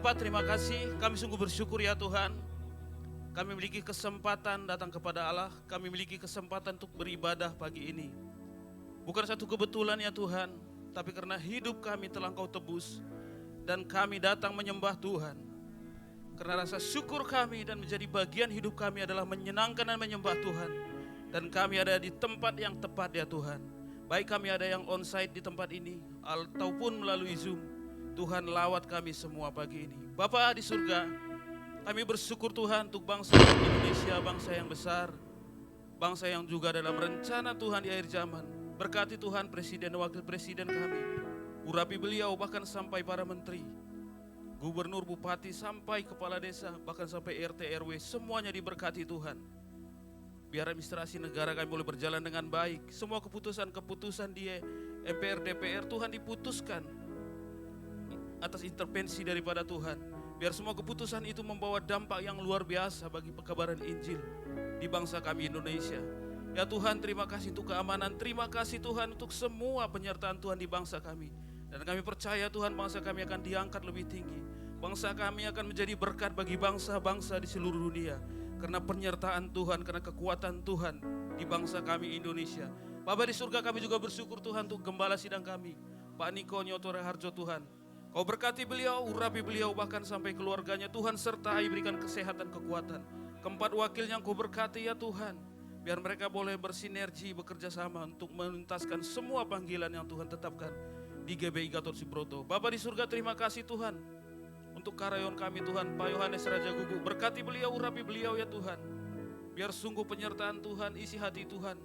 Bapak, terima kasih, kami sungguh bersyukur ya Tuhan. Kami memiliki kesempatan datang kepada Allah, kami memiliki kesempatan untuk beribadah pagi ini. Bukan satu kebetulan ya Tuhan, tapi karena hidup kami telah Engkau tebus, dan kami datang menyembah Tuhan. Karena rasa syukur kami dan menjadi bagian hidup kami adalah menyenangkan dan menyembah Tuhan. Dan kami ada di tempat yang tepat ya Tuhan. Baik kami ada yang onsite di tempat ini, ataupun melalui Zoom. Tuhan lawat kami semua pagi ini. Bapa di surga, kami bersyukur Tuhan untuk bangsa Indonesia, bangsa yang besar, bangsa yang juga dalam rencana Tuhan di akhir zaman. Berkati Tuhan presiden dan wakil presiden kami, urapi beliau bahkan sampai para menteri, gubernur, bupati, sampai kepala desa, bahkan sampai RT RW, semuanya diberkati Tuhan. Biar administrasi negara kami boleh berjalan dengan baik. Semua keputusan-keputusan di MPR, DPR Tuhan diputuskan atas intervensi daripada Tuhan. Biar semua keputusan itu membawa dampak yang luar biasa bagi pekabaran Injil di bangsa kami Indonesia. Ya Tuhan, terima kasih untuk keamanan, terima kasih Tuhan untuk semua penyertaan Tuhan di bangsa kami. Dan kami percaya Tuhan, bangsa kami akan diangkat lebih tinggi. Bangsa kami akan menjadi berkat bagi bangsa-bangsa di seluruh dunia. Karena penyertaan Tuhan, karena kekuatan Tuhan di bangsa kami Indonesia. Bapa di surga, kami juga bersyukur Tuhan untuk gembala sidang kami, Pak Niko Nyotore Harjo Tuhan. Kau berkati beliau, urapi beliau bahkan sampai keluarganya Tuhan, sertai berikan kesehatan, kekuatan. Keempat wakilnya Kau berkati ya Tuhan, biar mereka boleh bersinergi, bekerja sama untuk menuntaskan semua panggilan yang Tuhan tetapkan di GBI Gatot Subroto. Bapa di surga, terima kasih Tuhan untuk karyawan kami Tuhan, Pak Yohanes Raja Gugu. Berkati beliau, urapi beliau ya Tuhan, biar sungguh penyertaan Tuhan, isi hati Tuhan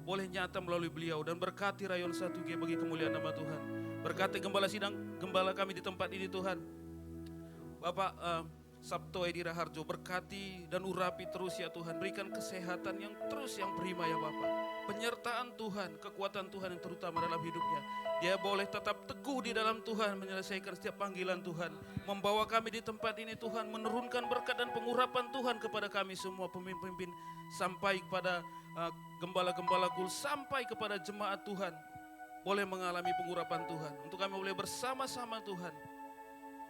boleh nyata melalui beliau. Dan berkati rayon 1G bagi kemuliaan nama Tuhan. Berkati gembala sidang, gembala kami di tempat ini Tuhan, Bapak Sabto Edi Raharjo. Berkati dan urapi terus ya Tuhan, berikan kesehatan yang terus yang prima ya Bapak. Penyertaan Tuhan, kekuatan Tuhan yang terutama dalam hidupnya. Dia boleh tetap teguh di dalam Tuhan, menyelesaikan setiap panggilan Tuhan. Membawa kami di tempat ini Tuhan, menurunkan berkat dan pengurapan Tuhan kepada kami semua pemimpin-pemimpin. Sampai kepada gembala-gembala kul, sampai kepada jemaat Tuhan. Boleh mengalami pengurapan Tuhan. Untuk kami boleh bersama-sama Tuhan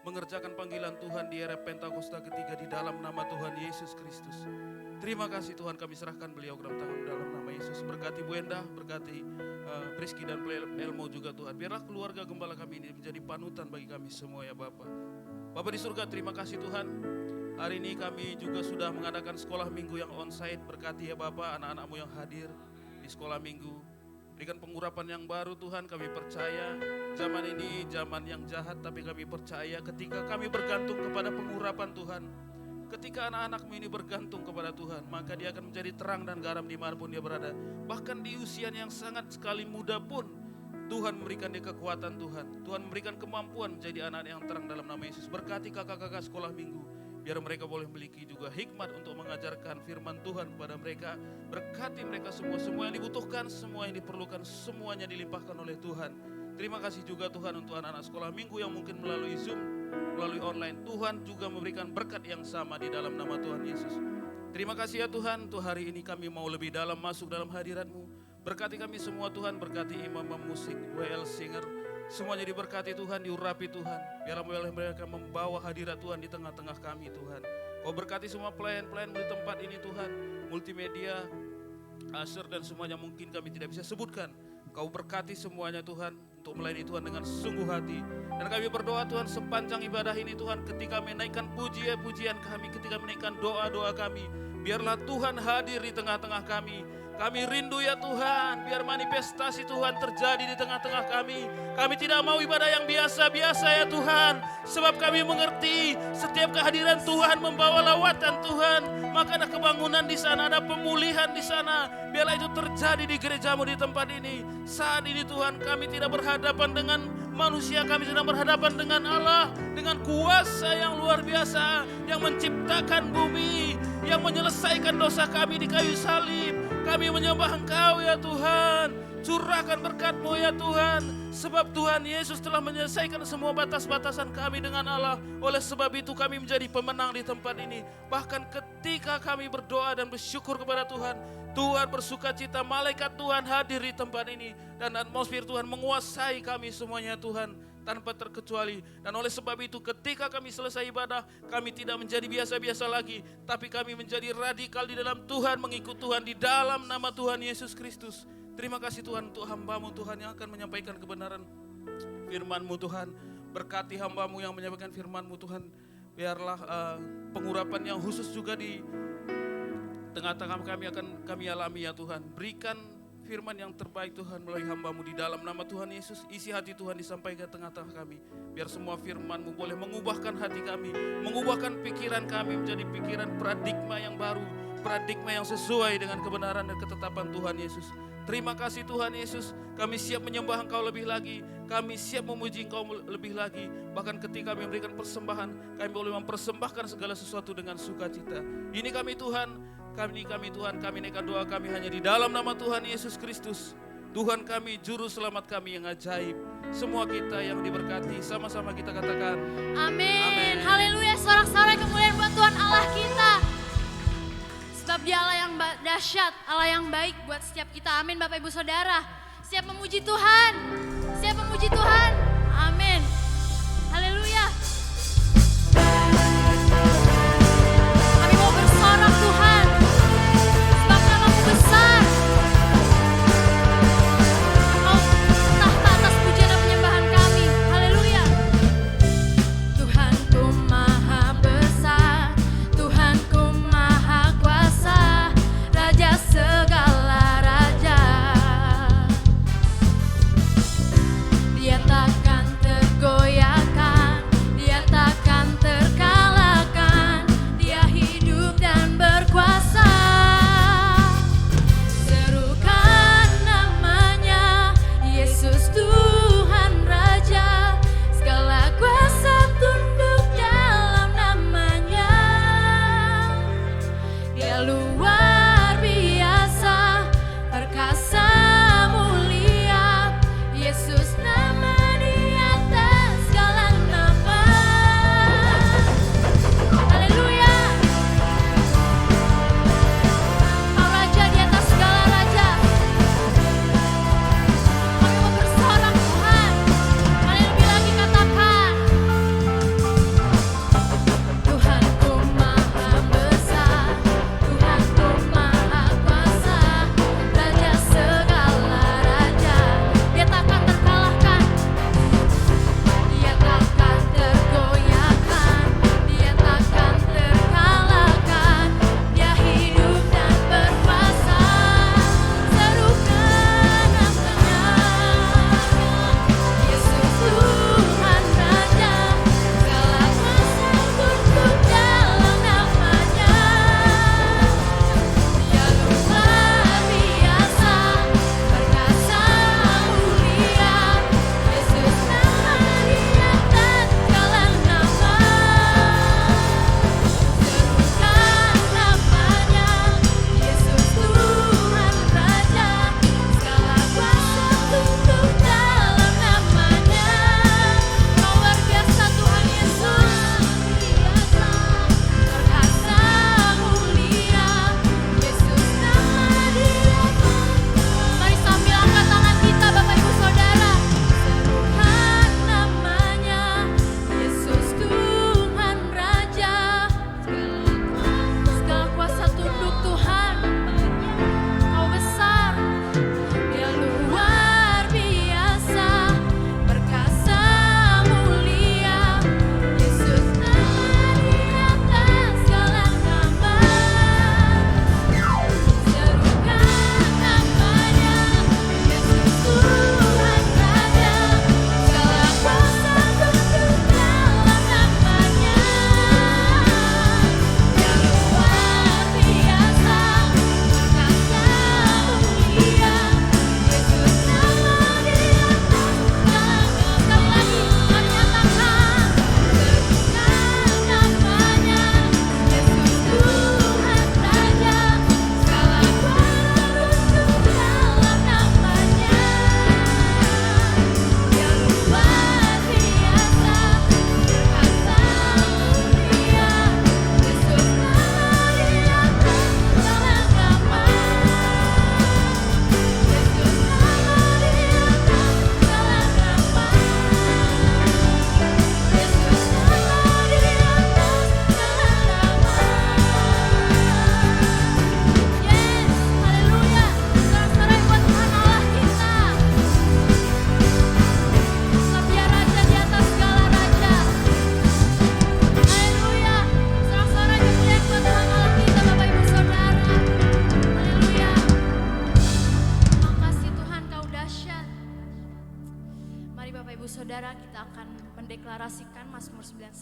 mengerjakan panggilan Tuhan di era Pentakosta ketiga di dalam nama Tuhan Yesus Kristus. Terima kasih Tuhan, kami serahkan beliau ke dalam tangan dalam nama Yesus. Berkati Bu Endah, berkati Rizky dan Elmo juga Tuhan. Biarlah keluarga gembala kami ini menjadi panutan bagi kami semua ya Bapa. Bapa di surga, terima kasih Tuhan. Hari ini kami juga sudah mengadakan sekolah minggu yang onsite. Berkati ya Bapa anak-anakmu yang hadir di sekolah minggu. Berikan pengurapan yang baru Tuhan, kami percaya zaman ini zaman yang jahat, tapi kami percaya ketika kami bergantung kepada pengurapan Tuhan, ketika anak-anakmu ini bergantung kepada Tuhan, maka dia akan menjadi terang dan garam dimanapun dia berada. Bahkan di usia yang sangat sekali muda pun, Tuhan memberikan dia kekuatan Tuhan. Tuhan memberikan kemampuan menjadi anak yang terang dalam nama Yesus. Berkati kakak-kakak sekolah minggu, biar mereka boleh memiliki juga hikmat untuk mengajarkan firman Tuhan kepada mereka. Berkati mereka semua yang dibutuhkan, semua yang diperlukan, semuanya dilimpahkan oleh Tuhan. Terima kasih juga Tuhan untuk anak-anak sekolah minggu yang mungkin melalui Zoom, melalui online. Tuhan juga memberikan berkat yang sama di dalam nama Tuhan Yesus. Terima kasih ya Tuhan, untuk hari ini kami mau lebih dalam masuk dalam hadirat-Mu. Berkati kami semua Tuhan, berkati imam musik, WL singer, semuanya diberkati Tuhan, diurapi Tuhan. Biarlah mereka membawa hadirat Tuhan di tengah-tengah kami Tuhan. Kau berkati semua pelayan-pelayan di tempat ini Tuhan, multimedia, Asher dan semuanya mungkin kami tidak bisa sebutkan. Kau berkati semuanya Tuhan untuk melayani Tuhan dengan sungguh hati. Dan kami berdoa Tuhan sepanjang ibadah ini Tuhan, ketika menaikkan pujian-pujian kami, ketika menaikkan doa-doa kami, biarlah Tuhan hadir di tengah-tengah kami. Kami rindu ya Tuhan, biar manifestasi Tuhan terjadi di tengah-tengah kami. Kami tidak mau ibadah yang biasa-biasa ya Tuhan, sebab kami mengerti setiap kehadiran Tuhan membawa lawatan Tuhan. Maka ada kebangunan di sana, ada pemulihan di sana. Biarlah itu terjadi di gerejamu di tempat ini. Saat ini Tuhan, kami tidak berhadapan dengan manusia, kami sedang berhadapan dengan Allah, dengan kuasa yang luar biasa, yang menciptakan bumi, yang menyelesaikan dosa kami di kayu salib. Kami menyembah Engkau ya Tuhan. Curahkan berkat-Mu ya Tuhan. Sebab Tuhan Yesus telah menyelesaikan semua batas-batasan kami dengan Allah. Oleh sebab itu kami menjadi pemenang di tempat ini. Bahkan ketika kami berdoa dan bersyukur kepada Tuhan, Tuhan bersuka cita, malaikat Tuhan hadir di tempat ini. Dan atmosfer Tuhan menguasai kami semuanya Tuhan. tanpa terkecuali. Dan oleh sebab itu ketika kami selesai ibadah, kami tidak menjadi biasa-biasa lagi, tapi kami menjadi radikal di dalam Tuhan, mengikut Tuhan di dalam nama Tuhan Yesus Kristus. Terima kasih Tuhan untuk hamba-Mu Tuhan yang akan menyampaikan kebenaran firman-Mu Tuhan. Berkati hamba-Mu yang menyampaikan firman-Mu Tuhan. Biarlah pengurapan yang khusus juga di tengah-tengah kami akan kami alami ya Tuhan. Berikan firman yang terbaik Tuhan melalui hamba-Mu di dalam nama Tuhan Yesus. Isi hati Tuhan disampaikan tengah-tengah kami. Biar semua firman-Mu boleh mengubahkan hati kami, mengubahkan pikiran kami menjadi pikiran paradigma yang baru, paradigma yang sesuai dengan kebenaran dan ketetapan Tuhan Yesus. Terima kasih Tuhan Yesus, kami siap menyembah Engkau lebih lagi, kami siap memuji Engkau lebih lagi. Bahkan ketika kami memberikan persembahan, kami boleh mempersembahkan segala sesuatu dengan sukacita. Ini kami Tuhan, kami Tuhan, kami naikkan doa kami hanya di dalam nama Tuhan Yesus Kristus. Tuhan kami, juru selamat kami yang ajaib. Semua kita yang diberkati, sama-sama kita katakan Amin. Haleluya, sorak-sorai kemuliaan buat Tuhan Allah kita. Sebab Dia Allah yang dahsyat, Allah yang baik buat setiap kita. Amin Bapak Ibu Saudara. Siap memuji Tuhan. Siap memuji Tuhan. Amin. Haleluya. Kami mau bersorak Tuhan. Sebab nama-Mu besar. Engkau tahta atas pujian dan penyembahan kami. Haleluya. Tuhanku maha besar, Tuhanku maha kuasa, Raja segala raja. Dia tak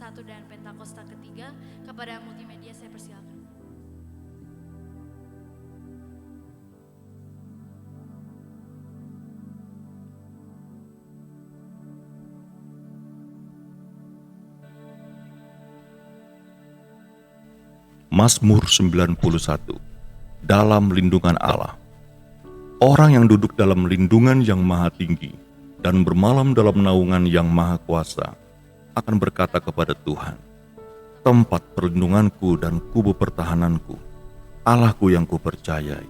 ke-1 dan Pentakosta ke-3. Kepada multimedia saya persilakan. Mazmur 91. Dalam lindungan Allah. Orang yang duduk dalam lindungan yang maha tinggi dan bermalam dalam naungan yang maha kuasa akan berkata kepada Tuhan, tempat perlindunganku dan kubu pertahananku, Allahku yang kupercayai.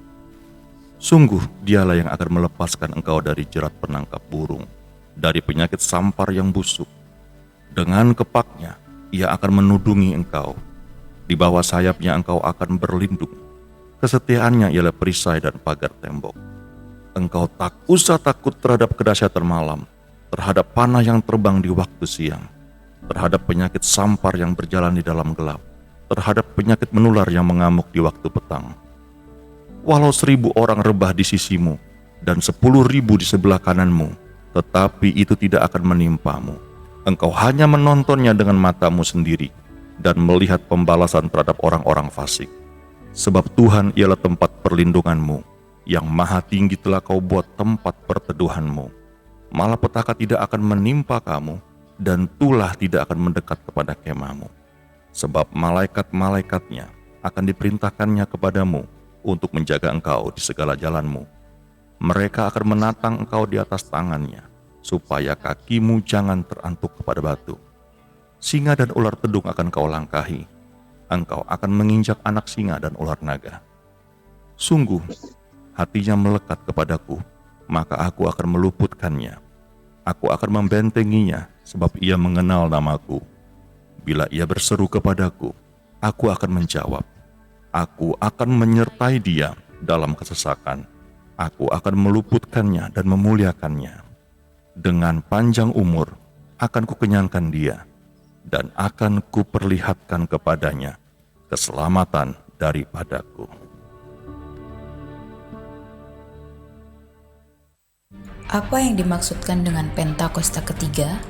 Sungguh dialah yang akan melepaskan engkau dari jerat penangkap burung, dari penyakit sampar yang busuk. Dengan kepaknya ia akan menudungi engkau. Di bawah sayapnya engkau akan berlindung. Kesetiaannya ialah perisai dan pagar tembok. Engkau tak usah takut terhadap kedahsyatan malam, terhadap panah yang terbang di waktu siang, terhadap penyakit sampar yang berjalan di dalam gelap, terhadap penyakit menular yang mengamuk di waktu petang. Walau 1.000 orang rebah di sisimu dan 10.000 di sebelah kananmu, tetapi itu tidak akan menimpamu. Engkau hanya menontonnya dengan matamu sendiri dan melihat pembalasan terhadap orang-orang fasik. Sebab Tuhan ialah tempat perlindunganmu, yang maha tinggi telah kau buat tempat perteduhanmu. Malapetaka tidak akan menimpa kamu, dan tulah tidak akan mendekat kepada kemahmu. Sebab malaikat-malaikatnya akan diperintahkannya kepadamu untuk menjaga engkau di segala jalanmu. Mereka akan menatang engkau di atas tangannya, supaya kakimu jangan terantuk kepada batu. Singa dan ular tedung akan kau langkahi. Engkau akan menginjak anak singa dan ular naga. Sungguh, hatinya melekat kepadaku, maka aku akan meluputkannya. Aku akan membentenginya, sebab ia mengenal namaku. Bila ia berseru kepadaku, aku akan menjawab. Aku akan menyertai dia dalam kesesakan. Aku akan meluputkannya dan memuliakannya. Dengan panjang umur akan kukenyangkan dia, dan akan kuperlihatkan kepadanya keselamatan daripadaku. Apa yang dimaksudkan dengan Pentakosta ketiga?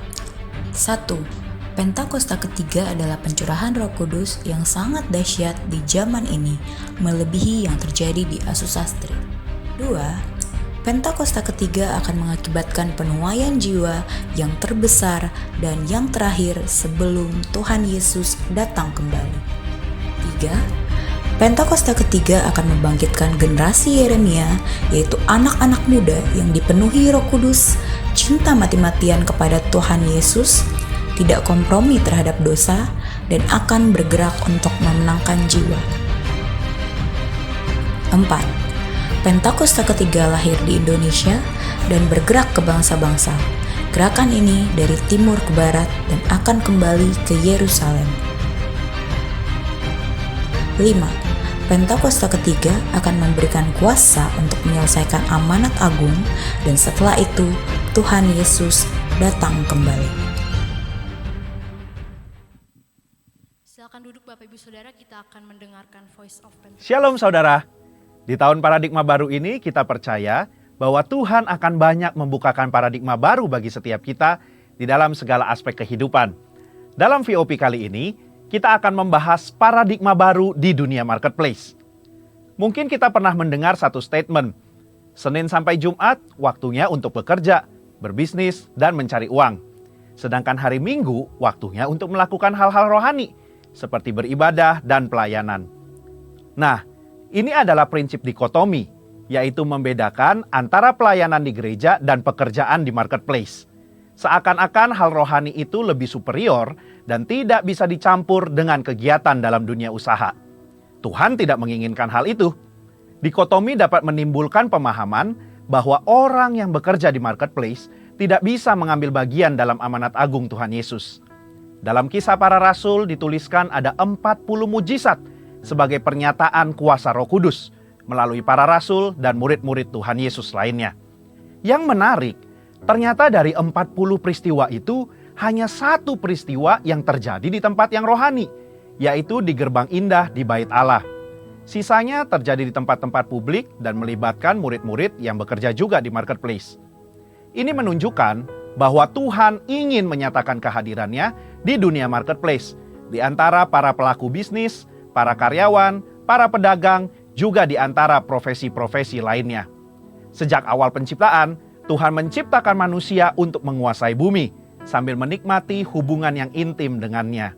1. Pentakosta ketiga adalah pencurahan Roh Kudus yang sangat dahsyat di zaman ini, melebihi yang terjadi di Azusa Street. 2. Pentakosta ketiga akan mengakibatkan penuaian jiwa yang terbesar dan yang terakhir sebelum Tuhan Yesus datang kembali. 3. Pentakosta ketiga akan membangkitkan generasi Yeremia, yaitu anak-anak muda yang dipenuhi Roh Kudus, cinta mati-matian kepada Tuhan Yesus, tidak kompromi terhadap dosa, dan akan bergerak untuk memenangkan jiwa. 4. Pentakosta ketiga lahir di Indonesia dan bergerak ke bangsa-bangsa. Gerakan ini dari timur ke barat dan akan kembali ke Yerusalem. 5. Pentakosta ketiga akan memberikan kuasa untuk menyelesaikan amanat agung, dan setelah itu Tuhan Yesus datang kembali. Silakan duduk Bapak Ibu Saudara, kita akan mendengarkan Voice of Pentecost. Shalom saudara. Di tahun paradigma baru ini kita percaya bahwa Tuhan akan banyak membukakan paradigma baru bagi setiap kita di dalam segala aspek kehidupan. Dalam VOP kali ini, kita akan membahas paradigma baru di dunia marketplace. Mungkin kita pernah mendengar satu statement, Senin sampai Jumat waktunya untuk bekerja, berbisnis, dan mencari uang. Sedangkan hari Minggu waktunya untuk melakukan hal-hal rohani, seperti beribadah dan pelayanan. Nah, ini adalah prinsip dikotomi, yaitu membedakan antara pelayanan di gereja dan pekerjaan di marketplace. Seakan-akan hal rohani itu lebih superior dan tidak bisa dicampur dengan kegiatan dalam dunia usaha. Tuhan tidak menginginkan hal itu. Dikotomi dapat menimbulkan pemahaman bahwa orang yang bekerja di marketplace tidak bisa mengambil bagian dalam amanat agung Tuhan Yesus. Dalam Kisah Para Rasul dituliskan ada 40 mujizat sebagai pernyataan kuasa Roh Kudus melalui para rasul dan murid-murid Tuhan Yesus lainnya. Yang menarik, ternyata dari 40 peristiwa itu hanya satu peristiwa yang terjadi di tempat yang rohani, yaitu di gerbang indah di Bait Allah. Sisanya terjadi di tempat-tempat publik dan melibatkan murid-murid yang bekerja juga di marketplace. Ini menunjukkan bahwa Tuhan ingin menyatakan kehadirannya di dunia marketplace, di antara para pelaku bisnis, para karyawan, para pedagang, juga di antara profesi-profesi lainnya. Sejak awal penciptaan, Tuhan menciptakan manusia untuk menguasai bumi, sambil menikmati hubungan yang intim dengannya.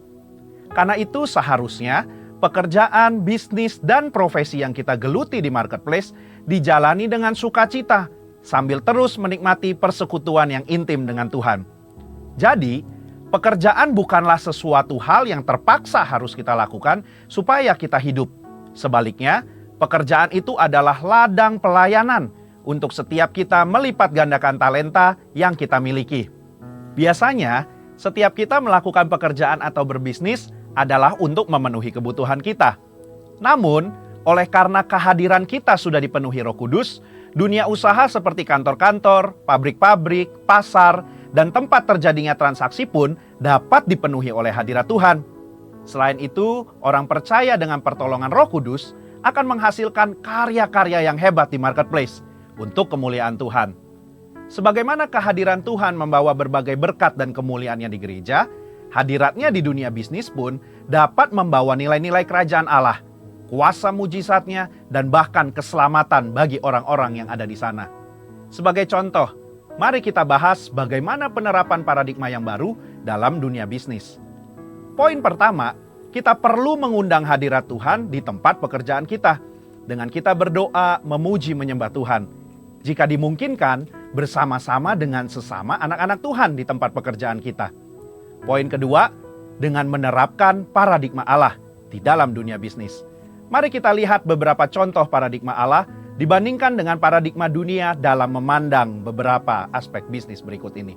Karena itu seharusnya pekerjaan, bisnis, dan profesi yang kita geluti di marketplace dijalani dengan sukacita, sambil terus menikmati persekutuan yang intim dengan Tuhan. Jadi, pekerjaan bukanlah sesuatu hal yang terpaksa harus kita lakukan supaya kita hidup. Sebaliknya, pekerjaan itu adalah ladang pelayanan untuk setiap kita melipat gandakan talenta yang kita miliki. Biasanya, setiap kita melakukan pekerjaan atau berbisnis adalah untuk memenuhi kebutuhan kita. Namun, oleh karena kehadiran kita sudah dipenuhi Roh Kudus, dunia usaha seperti kantor-kantor, pabrik-pabrik, pasar, dan tempat terjadinya transaksi pun dapat dipenuhi oleh hadirat Tuhan. Selain itu, orang percaya dengan pertolongan Roh Kudus akan menghasilkan karya-karya yang hebat di marketplace untuk kemuliaan Tuhan. Sebagaimana kehadiran Tuhan membawa berbagai berkat dan kemuliaannya di gereja, hadiratnya di dunia bisnis pun dapat membawa nilai-nilai kerajaan Allah, kuasa mujizatnya, dan bahkan keselamatan bagi orang-orang yang ada di sana. Sebagai contoh, mari kita bahas bagaimana penerapan paradigma yang baru dalam dunia bisnis. Poin pertama, kita perlu mengundang hadirat Tuhan di tempat pekerjaan kita, dengan kita berdoa, memuji, menyembah Tuhan. Jika dimungkinkan, bersama-sama dengan sesama anak-anak Tuhan di tempat pekerjaan kita. Poin kedua, dengan menerapkan paradigma Allah di dalam dunia bisnis. Mari kita lihat beberapa contoh paradigma Allah dibandingkan dengan paradigma dunia dalam memandang beberapa aspek bisnis berikut ini.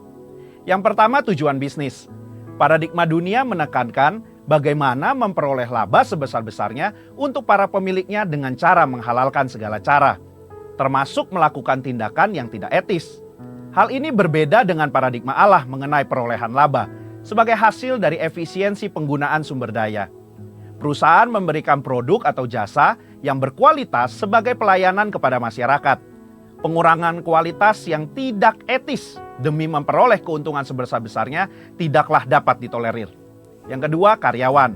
Yang pertama, tujuan bisnis. Paradigma dunia menekankan bagaimana memperoleh laba sebesar-besarnya untuk para pemiliknya dengan cara menghalalkan segala cara, termasuk melakukan tindakan yang tidak etis. Hal ini berbeda dengan paradigma Allah mengenai perolehan laba sebagai hasil dari efisiensi penggunaan sumber daya. Perusahaan memberikan produk atau jasa yang berkualitas sebagai pelayanan kepada masyarakat. Pengurangan kualitas yang tidak etis demi memperoleh keuntungan sebesar-besarnya tidaklah dapat ditolerir. Yang kedua, karyawan.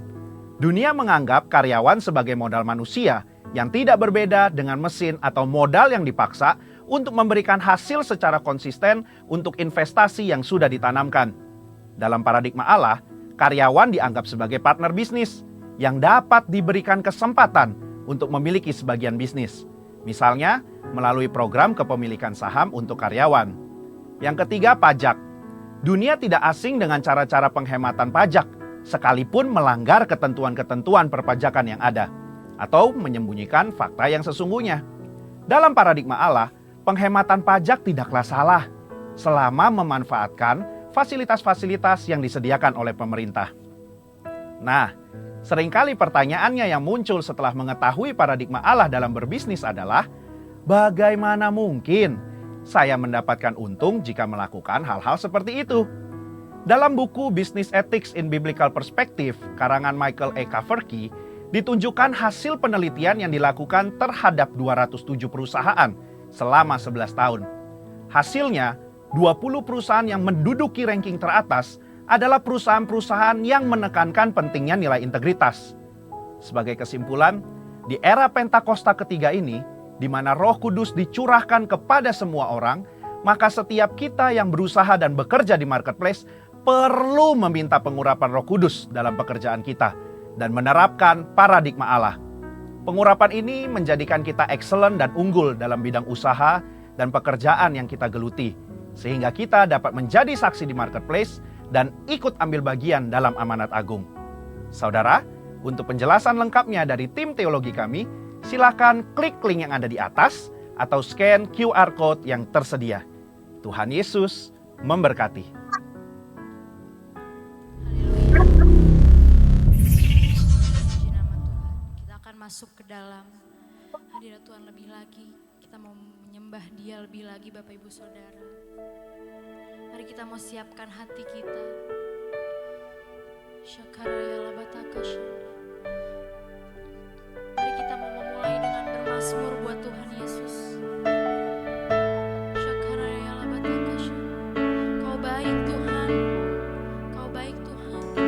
Dunia menganggap karyawan sebagai modal manusia yang tidak berbeda dengan mesin atau modal yang dipaksa untuk memberikan hasil secara konsisten untuk investasi yang sudah ditanamkan. Dalam paradigma Allah, karyawan dianggap sebagai partner bisnis yang dapat diberikan kesempatan untuk memiliki sebagian bisnis. Misalnya, melalui program kepemilikan saham untuk karyawan. Yang ketiga, pajak. Dunia tidak asing dengan cara-cara penghematan pajak, sekalipun melanggar ketentuan-ketentuan perpajakan yang ada, atau menyembunyikan fakta yang sesungguhnya. Dalam paradigma Allah, penghematan pajak tidaklah salah, selama memanfaatkan fasilitas-fasilitas yang disediakan oleh pemerintah. Nah, seringkali pertanyaannya yang muncul setelah mengetahui paradigma Allah dalam berbisnis adalah, bagaimana mungkin saya mendapatkan untung jika melakukan hal-hal seperti itu? Dalam buku Business Ethics in Biblical Perspective, karangan Michael E. Kaverke, ditunjukkan hasil penelitian yang dilakukan terhadap 207 perusahaan selama 11 tahun. Hasilnya, 20 perusahaan yang menduduki ranking teratas adalah perusahaan-perusahaan yang menekankan pentingnya nilai integritas. Sebagai kesimpulan, di era Pentakosta ketiga ini, di mana Roh Kudus dicurahkan kepada semua orang, maka setiap kita yang berusaha dan bekerja di marketplace perlu meminta pengurapan Roh Kudus dalam pekerjaan kita dan menerapkan paradigma Allah. Pengurapan ini menjadikan kita excellent dan unggul dalam bidang usaha dan pekerjaan yang kita geluti, sehingga kita dapat menjadi saksi di marketplace dan ikut ambil bagian dalam amanat agung. Saudara, untuk penjelasan lengkapnya dari tim teologi kami, silakan klik link yang ada di atas atau scan QR Code yang tersedia. Tuhan Yesus memberkati. Puji nama Tuhan. Kita akan masuk ke dalam hadirat Tuhan lebih lagi. Kita mau menyembah Dia lebih lagi, Bapak Ibu Saudara. Mari kita mau siapkan hati kita. Syakaraya labatakasya. Mari kita mau memulai dengan bermazmur buat Tuhan Yesus. Syakaraya labatakasya. Kau baik Tuhan, Kau baik Tuhan.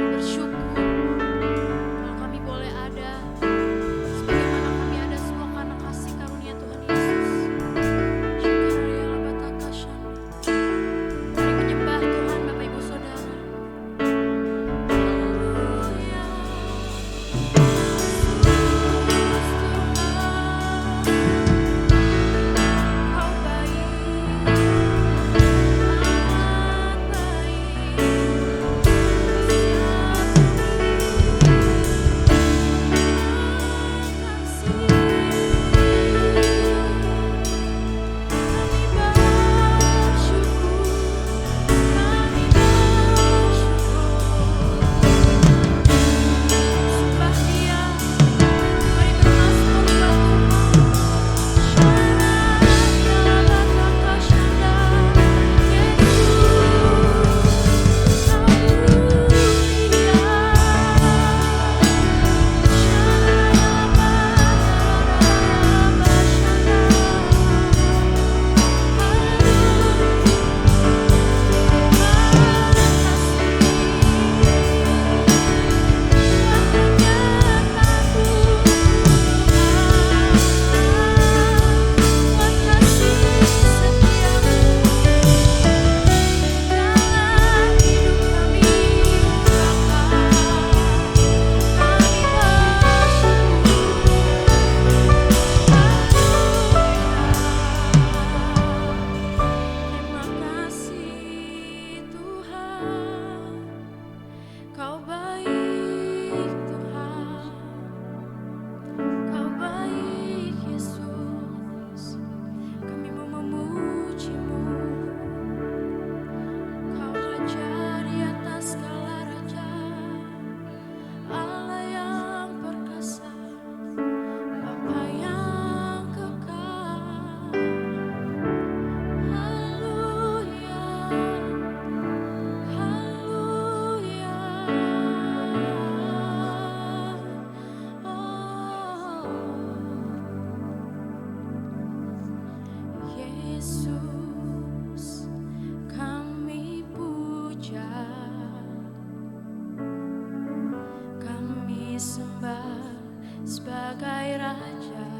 sembah sebagai Raja,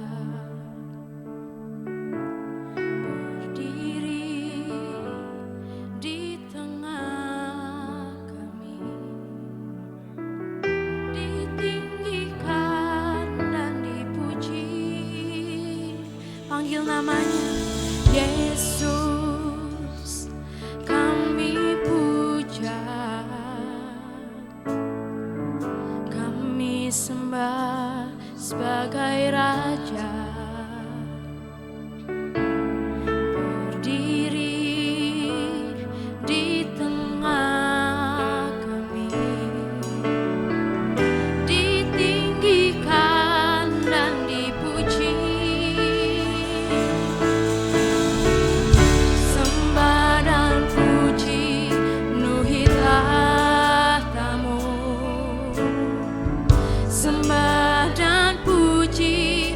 berdiri di tengah kami, ditinggikan dan dipuji. Panggil namanya Yesus, kami puja, kami sembah sebagai Raja, berdiri di tengah kami, ditinggikan dan dipuji. Sembah dan puji penuhi tahta-Mu, sembah dan puji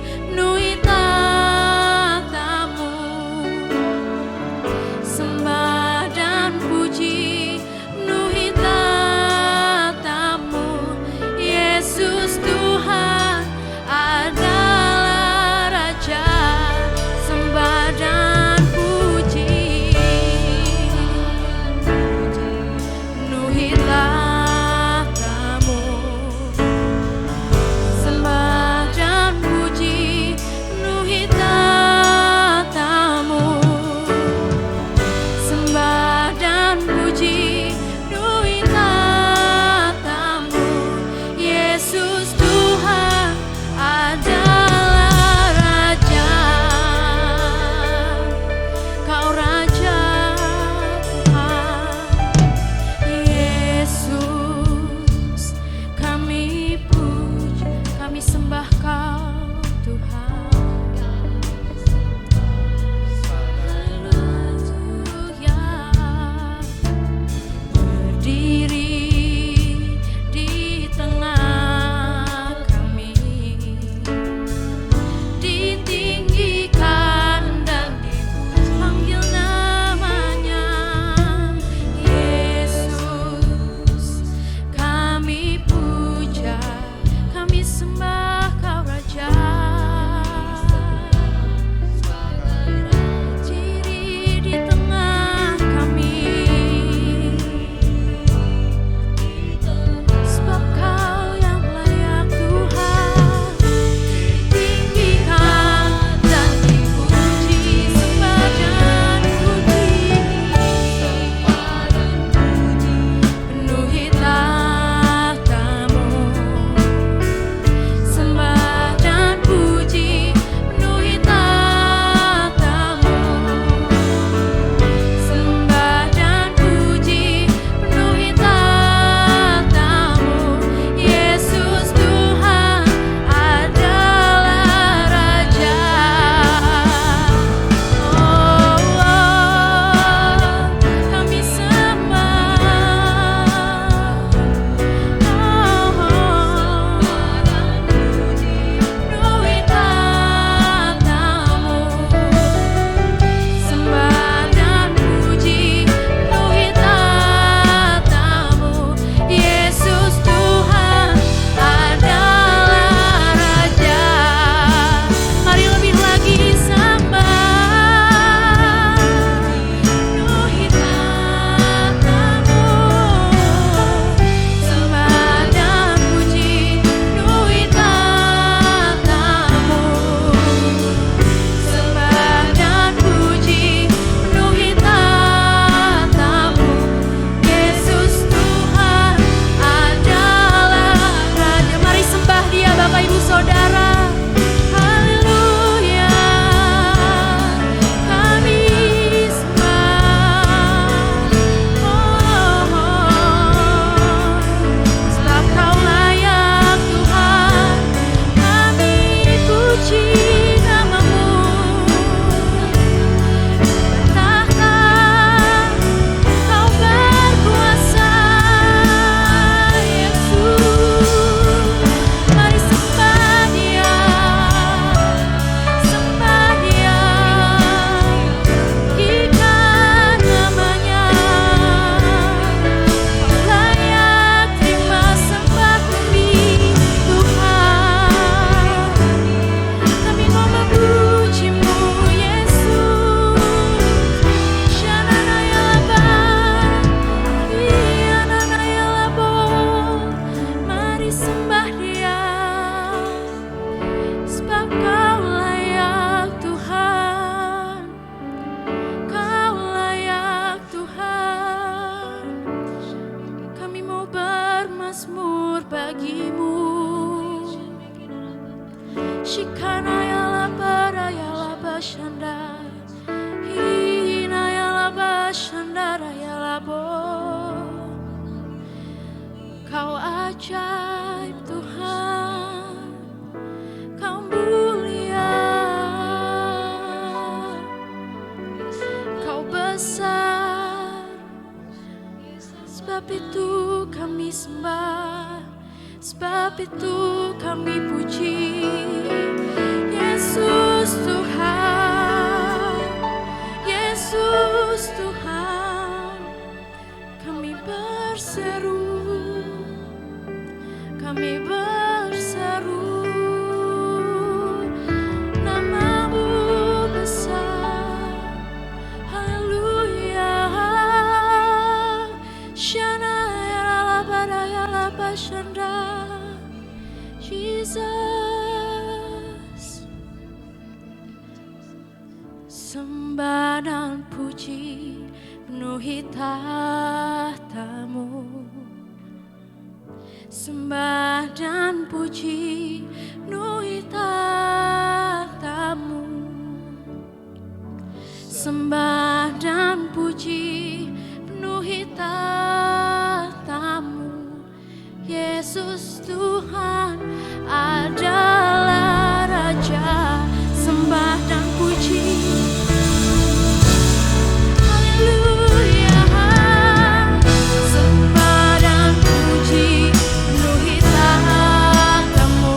sembah Dia, sebab Kau layak Tuhan, Kau layak Tuhan. Kami mau bermazmur bagimu. Shikana yala paraya la bashanda, hina yala bashandara yala bo. Kau ajaib Tuhan, Kau mulia, Kau besar. Sebab itu kami sembah, sebab itu kami puji. Yesus Tuhan, Yesus Tuhan, kami berseru, kami berseru. Nama-Mu besar, haleluya. Shana yala baraya la bashanda, Jesus. Sembah dan puji penuhi tahta-Mu. Sembah dan puji penuhi tahta-Mu. Sembah dan puji penuhi tahta-Mu. Yesus Tuhan adalah Raja. Sembah dan puji, haleluya. Sembah dan puji penuhi tahta-Mu.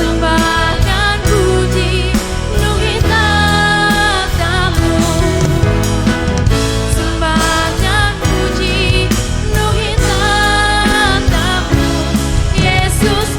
Sembah dan puji penuhi tahta-Mu. Sembah dan puji penuhi tahta-Mu. Yesus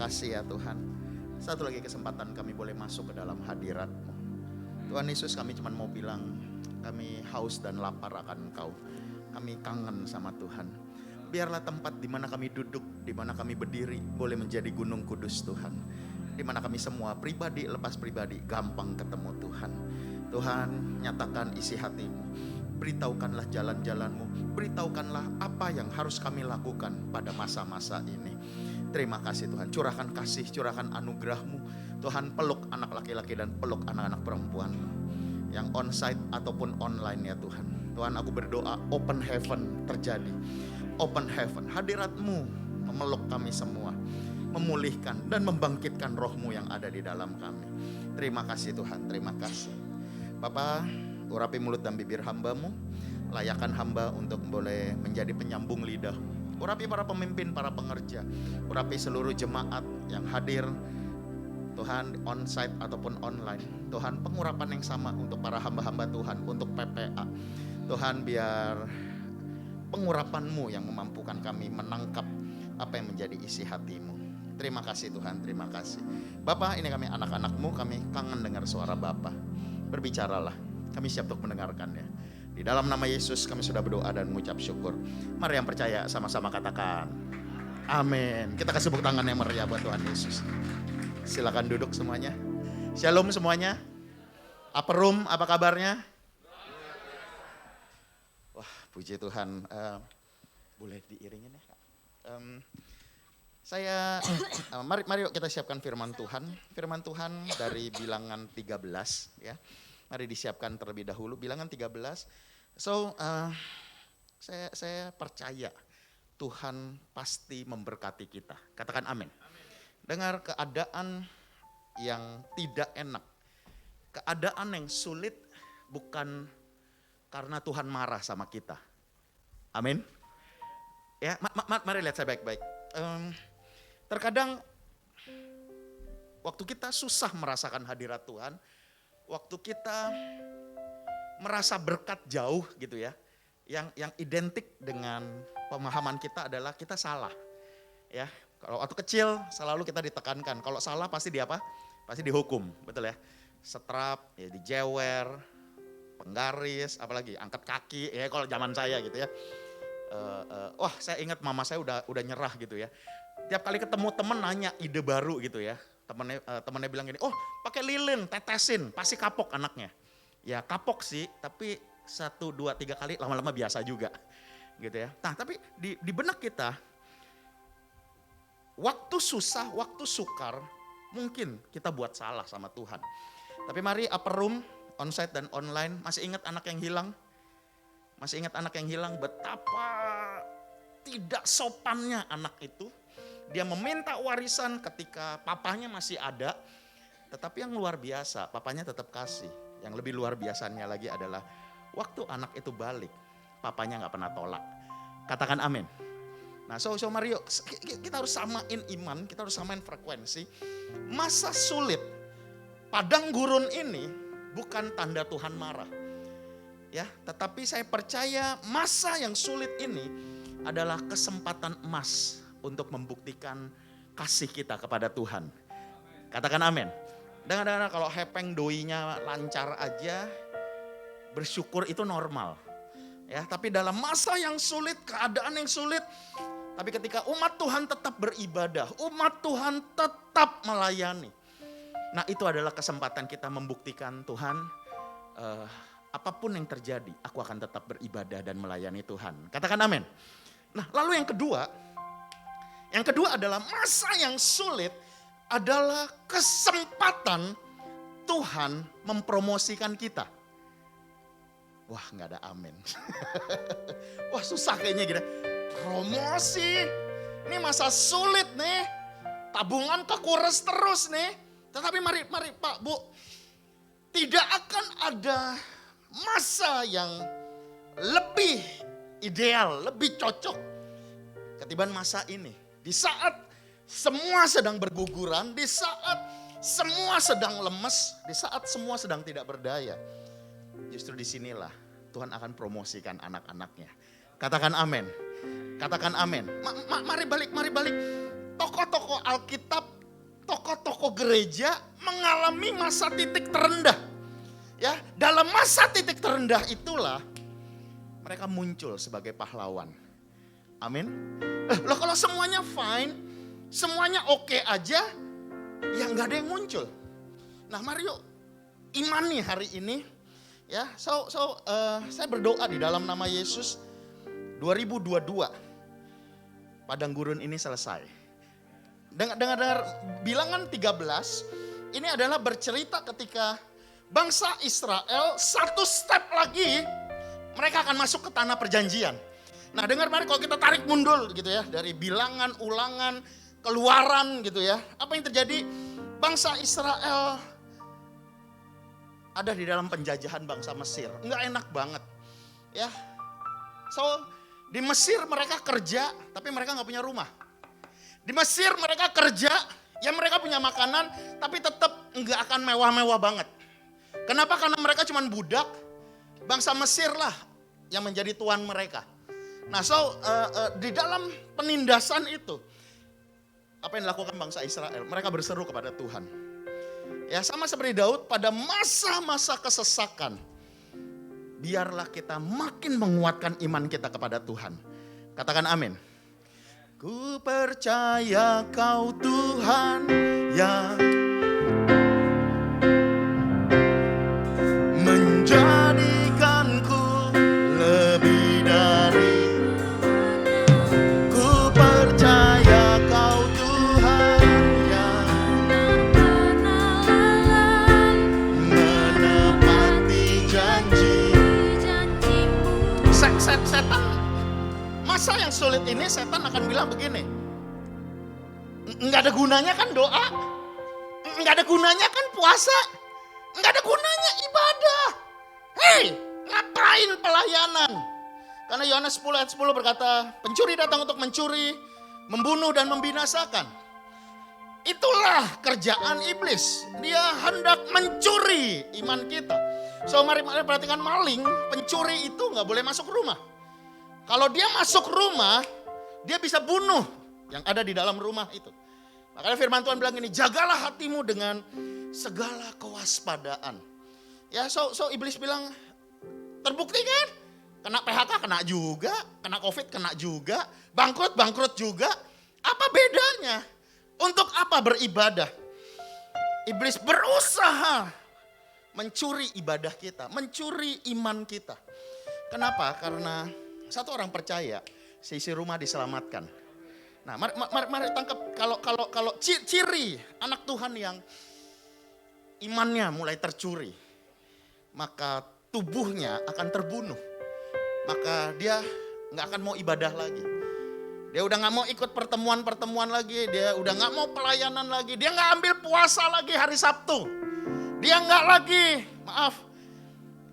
kasih ya Tuhan. Satu lagi kesempatan kami boleh masuk ke dalam hadirat-Mu. Tuhan Yesus, kami cuma mau bilang kami haus dan lapar akan Engkau. Kami kangen sama Tuhan. Biarlah tempat di mana kami duduk, di mana kami berdiri boleh menjadi gunung kudus Tuhan. Di mana kami semua pribadi lepas pribadi gampang ketemu Tuhan. Tuhan, nyatakan isi hati-Mu. Beritahukanlah jalan-jalan-Mu. Beritahukanlah apa yang harus kami lakukan pada masa-masa ini. Terima kasih Tuhan. Curahkan kasih, curahkan anugerah-Mu. Tuhan, peluk anak laki-laki dan peluk anak-anak perempuan yang onsite ataupun online ya Tuhan. Tuhan, aku berdoa open heaven terjadi. Open heaven, hadirat-Mu memeluk kami semua, memulihkan dan membangkitkan roh-Mu yang ada di dalam kami. Terima kasih Tuhan, terima kasih. Bapa, urapi mulut dan bibir hamba-Mu, layakan hamba untuk boleh menjadi penyambung lidah. Urapi para pemimpin, para pengerja, urapi seluruh jemaat yang hadir Tuhan, onsite ataupun online. Tuhan, pengurapan yang sama untuk para hamba-hamba Tuhan, untuk PPA. Tuhan, biar pengurapan-Mu yang memampukan kami menangkap apa yang menjadi isi hati-Mu. Terima kasih Tuhan, terima kasih. Bapak, ini kami anak-anak-Mu, kami kangen dengar suara Bapak. Berbicaralah, kami siap untuk mendengarkannya. Di dalam nama Yesus kami sudah berdoa dan mengucap syukur. Mari yang percaya sama-sama katakan amin. Kita kasih tepuk tangan yang meriah buat Tuhan Yesus. Silakan duduk semuanya. Shalom semuanya. Upper room, apa kabarnya? Wah, puji Tuhan. Boleh diiringin ya? Mari yuk kita siapkan firman Tuhan. Firman Tuhan dari Bilangan 13 ya. Mari disiapkan terlebih dahulu Bilangan 13. Saya percaya Tuhan pasti memberkati kita. Katakan amin. Dengar keadaan yang tidak enak, keadaan yang sulit bukan karena Tuhan marah sama kita. Amin. Ya, mari lihat saya baik-baik. Terkadang waktu kita susah merasakan hadirat Tuhan, waktu kita merasa berkat jauh gitu ya, yang identik dengan pemahaman kita adalah kita salah. Ya, kalau waktu kecil selalu kita ditekankan, kalau salah pasti pasti dihukum, betul ya. Setrap, ya dijewer, penggaris, apalagi angkat kaki, ya kalau zaman saya gitu ya. Wah, saya ingat mama saya udah nyerah gitu ya. Tiap kali ketemu temen nanya ide baru gitu ya. Temennya bilang gini, oh pakai lilin, tetesin, pasti kapok anaknya. Ya kapok sih, tapi 1, 2, 3 kali lama-lama biasa juga gitu ya. Nah tapi di benak kita, waktu susah, waktu sukar, mungkin kita buat salah sama Tuhan. Tapi mari upper room, onsite dan online, masih ingat anak yang hilang? Masih ingat anak yang hilang? Betapa tidak sopannya anak itu. Dia meminta warisan ketika papanya masih ada, tetapi yang luar biasa, papanya tetap kasih. Yang lebih luar biasanya lagi adalah waktu anak itu balik, papanya gak pernah tolak. Katakan amin. Nah mari yuk, kita harus samain iman, kita harus samain frekuensi. Masa sulit, padang gurun ini bukan tanda Tuhan marah. Ya, tetapi saya percaya masa yang sulit ini adalah kesempatan emas untuk membuktikan kasih kita kepada Tuhan. Katakan amin. Dengar-dengar kalau hepeng doinya lancar aja, bersyukur itu normal. Ya, tapi dalam masa yang sulit, keadaan yang sulit, tapi ketika umat Tuhan tetap beribadah, umat Tuhan tetap melayani. Nah, itu adalah kesempatan kita membuktikan Tuhan, apapun yang terjadi, aku akan tetap beribadah dan melayani Tuhan. Katakan amin. Nah, lalu yang kedua adalah masa yang sulit adalah kesempatan Tuhan mempromosikan kita. Wah, nggak ada amin. Wah, susah kayaknya gitu. Promosi, ini masa sulit nih. Tabungan kekuras terus nih. Tetapi mari Pak, Bu. Tidak akan ada masa yang lebih ideal, lebih cocok ketimbang masa ini. Di saat semua sedang berguguran, di saat semua sedang lemes, di saat semua sedang tidak berdaya. Justru disinilah Tuhan akan promosikan anak-anaknya. Katakan amin. Katakan amin. Mari balik. Tokoh-tokoh Alkitab tokoh-tokoh gereja mengalami masa titik terendah. Ya, dalam masa titik terendah itulah mereka muncul sebagai pahlawan. Amin. Loh kalau semuanya fine, semuanya oke aja, ya nggak ada yang muncul. Nah mari yuk imani hari ini. Ya, saya berdoa di dalam nama Yesus 2022 padang gurun ini selesai. Dengar bilangan 13 ini adalah bercerita ketika bangsa Israel satu step lagi mereka akan masuk ke tanah perjanjian. Nah dengar mari kalau kita tarik mundur gitu ya, dari bilangan, ulangan, keluaran gitu ya. Apa yang terjadi? Bangsa Israel ada di dalam penjajahan bangsa Mesir. Enggak enak banget ya. So di Mesir mereka kerja tapi mereka gak punya rumah. Di Mesir mereka kerja, ya mereka punya makanan tapi tetap enggak akan mewah-mewah banget. Kenapa? Karena mereka cuma budak, bangsa Mesir lah yang menjadi tuan mereka. Nah di dalam penindasan itu, apa yang dilakukan bangsa Israel? Mereka berseru kepada Tuhan. Ya sama seperti Daud pada masa-masa kesesakan. Biarlah kita makin menguatkan iman kita kepada Tuhan. Katakan amin. Ku percaya Kau Tuhan yang menjadikanku lebih dari. Ku percaya Kau Tuhan yang menepati janji. Setan, masa yang sulit ini setan akan bilang begini, nggak ada gunanya kan doa, nggak ada gunanya kan puasa, nggak ada gunanya ibadah. Hei, ngapain pelayanan? Karena Yohanes 10 ayat 10 berkata, pencuri datang untuk mencuri, membunuh dan membinasakan. Itulah kerjaan iblis. Dia hendak mencuri iman kita. So mari perhatikan maling, pencuri itu nggak boleh masuk rumah. Kalau dia masuk rumah, dia bisa bunuh yang ada di dalam rumah itu. Makanya firman Tuhan bilang gini, jagalah hatimu dengan segala kewaspadaan. Ya, so iblis bilang, terbukti kan? Kena PHK kena juga, kena COVID kena juga, bangkrut juga. Apa bedanya? Untuk apa beribadah? Iblis berusaha mencuri ibadah kita, mencuri iman kita. Kenapa? Karena satu orang percaya, seisi rumah diselamatkan. Nah, mari tangkap kalau ciri anak Tuhan yang imannya mulai tercuri, maka tubuhnya akan terbunuh. Maka dia nggak akan mau ibadah lagi. Dia udah nggak mau ikut pertemuan lagi. Dia udah nggak mau pelayanan lagi. Dia nggak ambil puasa lagi hari Sabtu. Dia nggak lagi,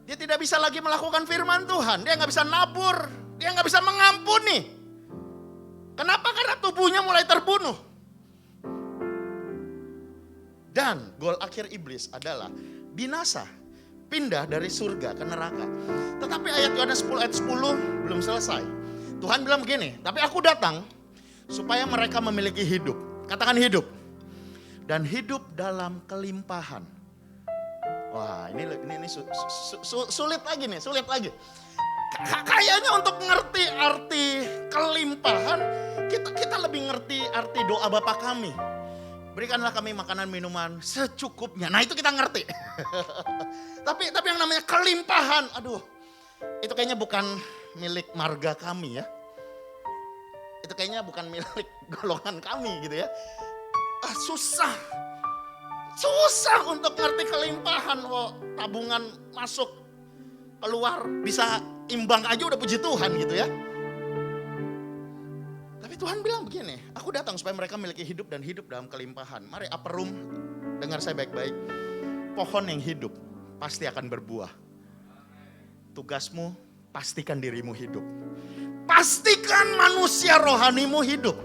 dia tidak bisa lagi melakukan firman Tuhan. Dia nggak bisa nabur. Dia nggak bisa mengampuni. Kenapa? Karena tubuhnya mulai terbunuh. Dan goal akhir iblis adalah binasa. Pindah dari surga ke neraka. Tetapi ayat Yohanes 10 ayat 10 belum selesai. Tuhan bilang begini, tapi aku datang supaya mereka memiliki hidup. Katakan hidup. Dan hidup dalam kelimpahan. Wah ini sulit lagi nih, sulit lagi. Kayaknya untuk ngerti arti kelimpahan, kita lebih ngerti arti doa Bapa kami. Berikanlah kami makanan minuman secukupnya. Nah itu kita ngerti. tapi yang namanya kelimpahan, aduh, itu kayaknya bukan milik marga kami ya. Itu kayaknya bukan milik golongan kami gitu ya. Susah untuk ngerti kelimpahan. Tabungan masuk, keluar, bisa imbang aja udah puji Tuhan gitu ya. Tapi Tuhan bilang begini, aku datang supaya mereka memiliki hidup dan hidup dalam kelimpahan. Mari upper room, dengar saya baik-baik. Pohon yang hidup pasti akan berbuah. Tugasmu, pastikan dirimu hidup. Pastikan manusia rohanimu hidup.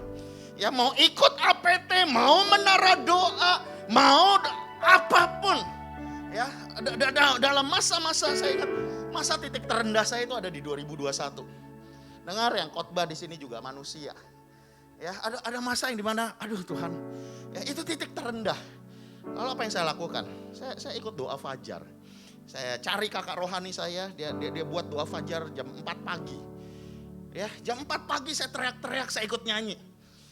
Ya mau ikut APT, mau menara doa, mau apapun. Ya dalam masa-masa saya ingat, masa titik terendah saya itu ada di 2021. Dengar yang khotbah di sini juga manusia. Ya, ada masa yang dimana, aduh Tuhan, ya itu titik terendah. Lalu apa yang saya lakukan? Saya ikut doa fajar. Saya cari kakak rohani saya, dia buat doa fajar jam 4 pagi. Ya, jam 4 pagi saya teriak-teriak, saya ikut nyanyi.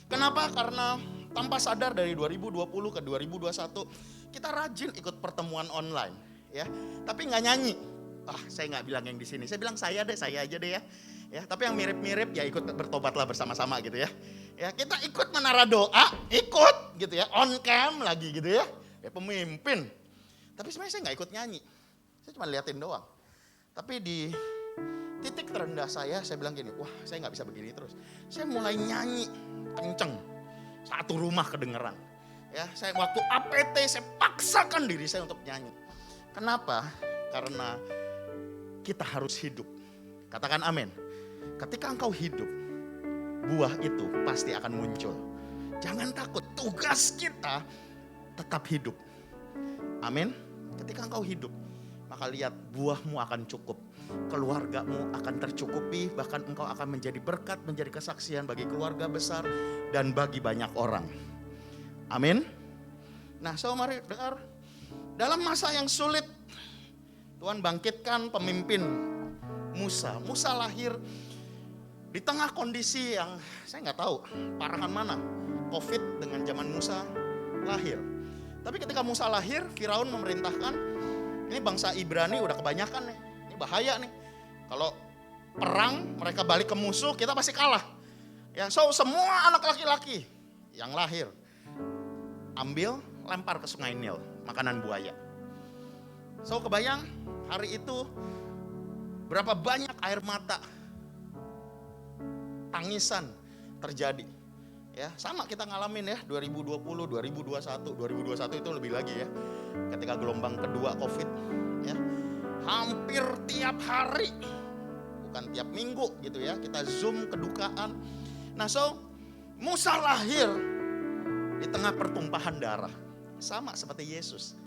Kenapa? Karena tanpa sadar dari 2020 ke 2021 kita rajin ikut pertemuan online, ya. Tapi nggak nyanyi. Saya nggak bilang yang di sini. Saya bilang saya aja deh ya. Ya, tapi yang mirip-mirip ya ikut bertobatlah bersama-sama gitu ya. Ya, kita ikut menara doa, ikut gitu ya, on cam lagi gitu ya. Ya pemimpin. Tapi sebenarnya saya nggak ikut nyanyi. Saya cuma liatin doang. Tapi di titik terendah saya bilang gini, wah saya nggak bisa begini terus. Saya mulai nyanyi kenceng, satu rumah kedengeran. Ya, saya waktu APT saya paksakan diri saya untuk nyanyi. Kenapa? Karena kita harus hidup. Katakan amin. Ketika engkau hidup, buah itu pasti akan muncul. Jangan takut, tugas kita tetap hidup. Amin. Ketika engkau hidup, maka lihat buahmu akan cukup. Keluargamu akan tercukupi, bahkan engkau akan menjadi berkat, menjadi kesaksian bagi keluarga besar dan bagi banyak orang. Amin. Nah, mari dengar. Dalam masa yang sulit, Tuhan bangkitkan pemimpin Musa. Musa lahir di tengah kondisi yang saya nggak tahu parahan mana. Covid dengan zaman Musa lahir. Tapi ketika Musa lahir, Firaun memerintahkan, ini bangsa Ibrani udah kebanyakan nih. Ini bahaya nih. Kalau perang mereka balik ke musuh, kita pasti kalah. Ya, semua anak laki-laki yang lahir ambil, lempar ke sungai Nil, makanan buaya. Kebayang hari itu berapa banyak air mata, tangisan terjadi. Ya, sama kita ngalamin ya 2020, 2021, 2021 itu lebih lagi ya. Ketika gelombang kedua Covid ya. Hampir tiap hari, bukan tiap minggu gitu ya, kita Zoom kedukaan. Nah, Musa lahir di tengah pertumpahan darah. Sama seperti Yesus.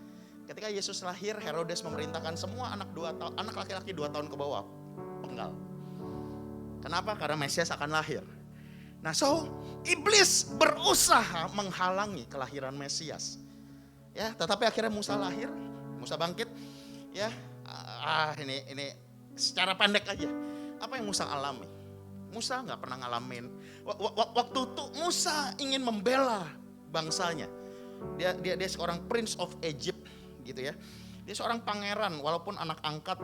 Ketika Yesus lahir, Herodes memerintahkan semua anak laki-laki 2 tahun ke bawah penggal. Kenapa? Karena Mesias akan lahir. Nah, iblis berusaha menghalangi kelahiran Mesias. Ya, tetapi akhirnya Musa lahir, Musa bangkit. Ya, ini secara pendek aja. Apa yang Musa alami? Musa nggak pernah ngalamin. Waktu itu Musa ingin membela bangsanya. Dia seorang Prince of Egypt gitu ya. Dia seorang pangeran walaupun anak angkat,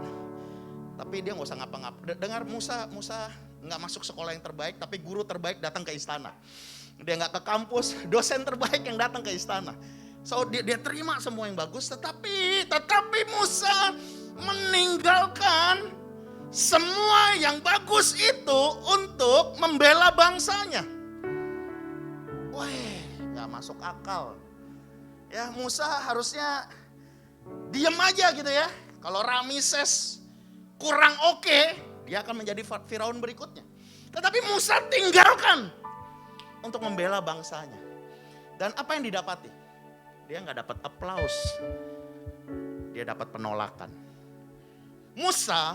tapi dia nggak usah ngapa-ngapa. Dengar Musa nggak masuk sekolah yang terbaik, tapi guru terbaik datang ke istana. Dia nggak ke kampus, dosen terbaik yang datang ke istana. Dia terima semua yang bagus, tetapi Musa meninggalkan semua yang bagus itu untuk membela bangsanya. Wah, nggak masuk akal. Ya, Musa harusnya diam aja gitu ya. Kalau Ramses kurang oke, dia akan menjadi Firaun berikutnya. Tetapi Musa tinggalkan untuk membela bangsanya. Dan apa yang didapati? Dia nggak dapat aplaus. Dia dapat penolakan. Musa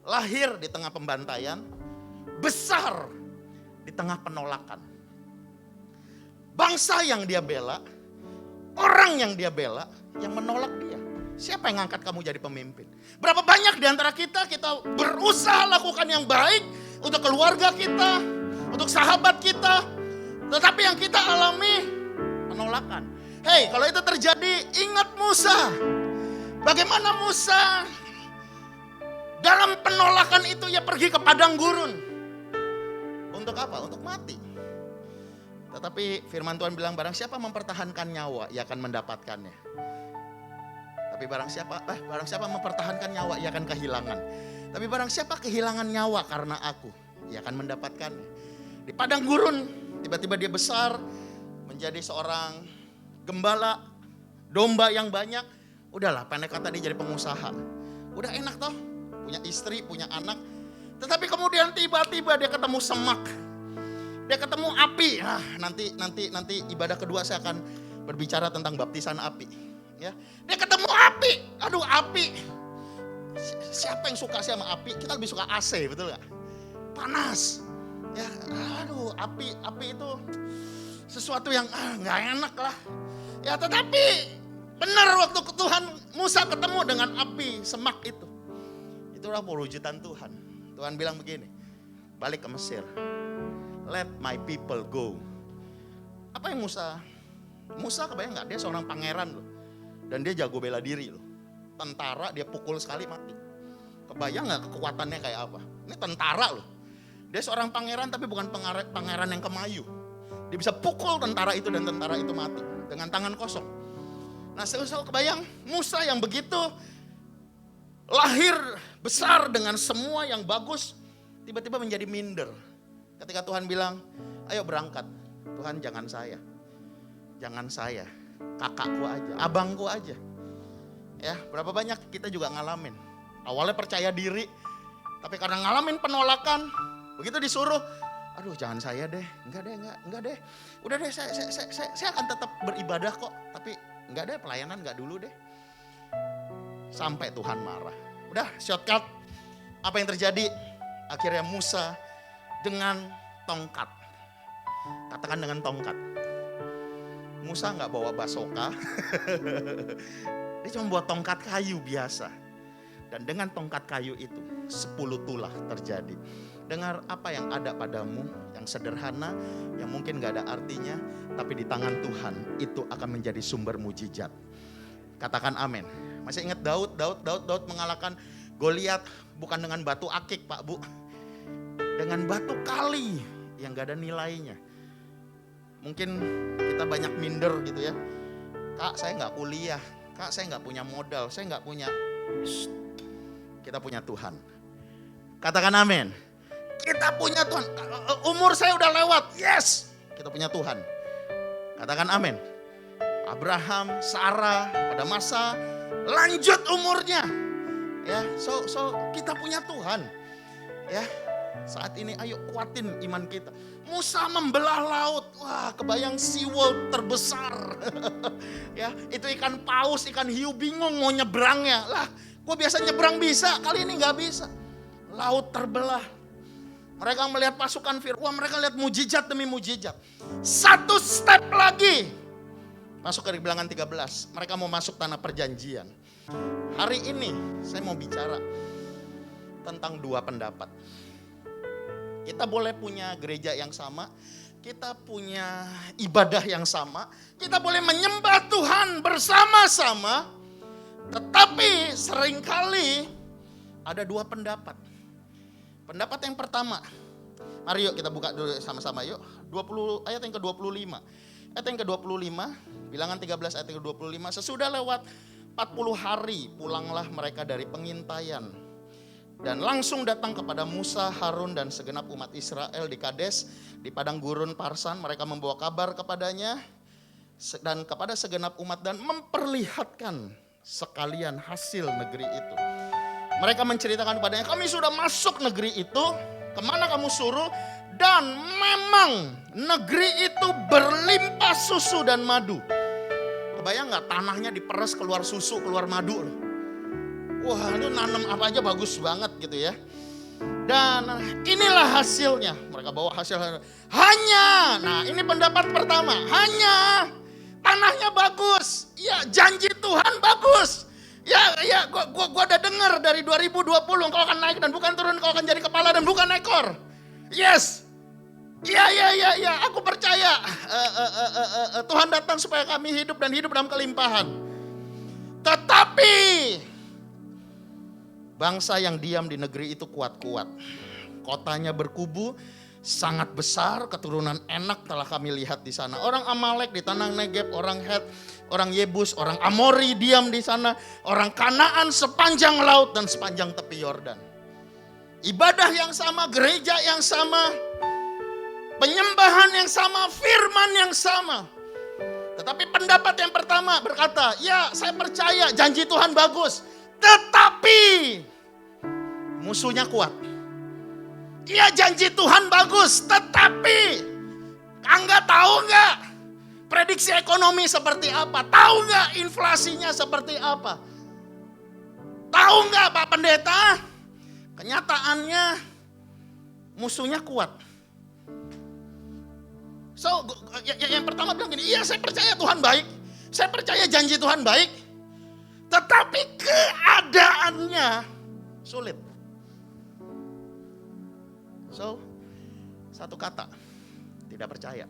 lahir di tengah pembantaian, besar di tengah penolakan. Bangsa yang dia bela, orang yang dia bela, yang menolak dia. Siapa yang ngangkat kamu jadi pemimpin? Berapa banyak di antara kita berusaha lakukan yang baik untuk keluarga kita, untuk sahabat kita, tetapi yang kita alami penolakan. Hei, kalau itu terjadi, ingat Musa. Bagaimana Musa dalam penolakan itu ia pergi ke padang gurun. Untuk apa? Untuk mati. Tetapi firman Tuhan bilang, barang siapa mempertahankan nyawa, ia akan mendapatkannya. Tapi barang siapa mempertahankan nyawa, ia akan kehilangan. Tapi barang siapa kehilangan nyawa karena aku, ia akan mendapatkannya. Di padang gurun, tiba-tiba dia besar, menjadi seorang gembala, domba yang banyak. Udahlah, pendek kata dia jadi pengusaha. Udah enak toh, punya istri, punya anak. Tetapi kemudian tiba-tiba dia ketemu semak. Dia ketemu api. Nanti ibadah kedua saya akan berbicara tentang baptisan api. Ya, dia ketemu api. Aduh, api. Siapa yang suka sih sama api? Kita lebih suka AC, betul gak? Panas. Ya, aduh, api itu sesuatu yang nggak enak lah. Ya, tetapi benar waktu Tuhan Musa ketemu dengan api semak itu. Itulah perwujudan Tuhan. Tuhan bilang begini, balik ke Mesir. Let my people go. Apa yang Musa kebayang nggak? Dia seorang pangeran loh. Dan dia jago bela diri loh. Tentara dia pukul sekali mati. Kebayang nggak kekuatannya kayak apa? Ini tentara loh. Dia seorang pangeran tapi bukan pangeran yang kemayu. Dia bisa pukul tentara itu dan tentara itu mati dengan tangan kosong. Nah, saya kebayang Musa yang begitu lahir besar dengan semua yang bagus, tiba-tiba menjadi minder. Ketika Tuhan bilang, ayo berangkat. Tuhan jangan saya, kakakku aja, abangku aja. Ya, berapa banyak kita juga ngalamin. Awalnya percaya diri, tapi karena ngalamin penolakan, begitu disuruh, aduh jangan saya deh, enggak deh. Udah deh, saya akan tetap beribadah kok, tapi enggak deh, pelayanan enggak dulu deh. Sampai Tuhan marah. Udah, shortcut. Apa yang terjadi? Akhirnya Musa dengan tongkat. Katakan dengan tongkat. Musa enggak bawa basoka. Dia cuma bawa tongkat kayu biasa. Dan dengan tongkat kayu itu 10 tulah terjadi. Dengar apa yang ada padamu, yang sederhana, yang mungkin gak ada artinya, tapi di tangan Tuhan itu akan menjadi sumber mujizat. Katakan amin. Masih ingat Daud mengalahkan Goliat bukan dengan batu akik Pak Bu. Dengan batu kali yang gak ada nilainya. Mungkin kita banyak minder gitu ya. Kak saya gak kuliah, Kak saya gak punya modal, saya gak punya... Kita punya Tuhan. Katakan amin. Kita punya Tuhan. Umur saya udah lewat. Yes. Kita punya Tuhan. Katakan amin. Abraham, Sarah pada masa lanjut umurnya. Ya, so kita punya Tuhan. Ya. Saat ini ayo kuatin iman kita. Musa membelah laut. Wah, kebayang SeaWorld terbesar. Ya, itu ikan paus, ikan hiu bingung mau nyebrangnya. Lah, gue biasa nyebrang bisa, kali ini gak bisa. Laut terbelah. Mereka melihat pasukan Fir'aun, mereka lihat mujizat demi mujizat. Satu step lagi. Masuk ke Bilangan 13, mereka mau masuk tanah perjanjian. Hari ini saya mau bicara tentang dua pendapat. Kita boleh punya gereja yang sama, kita punya ibadah yang sama, kita boleh menyembah Tuhan bersama-sama, tetapi seringkali ada dua pendapat. Pendapat yang pertama, mari yuk kita buka dulu sama-sama yuk, ayat yang ke-25. Ayat yang ke-25, Bilangan 13 ayat yang ke-25, sesudah lewat 40 hari pulanglah mereka dari pengintaian. Dan langsung datang kepada Musa, Harun dan segenap umat Israel di Kades, di padang gurun Parsan. Mereka membawa kabar kepadanya dan kepada segenap umat dan memperlihatkan sekalian hasil negeri itu. Mereka menceritakan kepadanya, kami sudah masuk negeri itu, kemana kamu suruh? Dan memang negeri itu berlimpah susu dan madu. Kebayang gak tanahnya diperes keluar susu, keluar madu. Wah, itu nanam apa aja bagus banget gitu ya. Dan inilah hasilnya. Mereka bawa hasil. Hanya, nah ini pendapat pertama. Hanya tanahnya bagus. Ya, janji Tuhan bagus. Ya, gua udah dengar dari 2020 engkau akan naik dan bukan turun, engkau akan jadi kepala dan bukan ekor. Yes. Ya, aku percaya. Tuhan datang supaya kami hidup dan hidup dalam kelimpahan. Tetapi bangsa yang diam di negeri itu kuat-kuat. Kotanya berkubu, sangat besar, keturunan enak telah kami lihat di sana. Orang Amalek di tanah Negeb, orang Het, orang Yebus, orang Amori diam di sana. Orang Kanaan sepanjang laut dan sepanjang tepi Yordan. Ibadah yang sama, gereja yang sama, penyembahan yang sama, firman yang sama. Tetapi pendapat yang pertama berkata, ya saya percaya janji Tuhan bagus. Tetapi musuhnya kuat. Iya janji Tuhan bagus, tetapi Angga tahu nggak prediksi ekonomi seperti apa? Tahu nggak inflasinya seperti apa? Tahu nggak Pak Pendeta? Kenyataannya musuhnya kuat. So, yang pertama bilang gini, iya saya percaya Tuhan baik. Saya percaya janji Tuhan baik. Tetapi keadaannya sulit. So, satu kata, tidak percaya.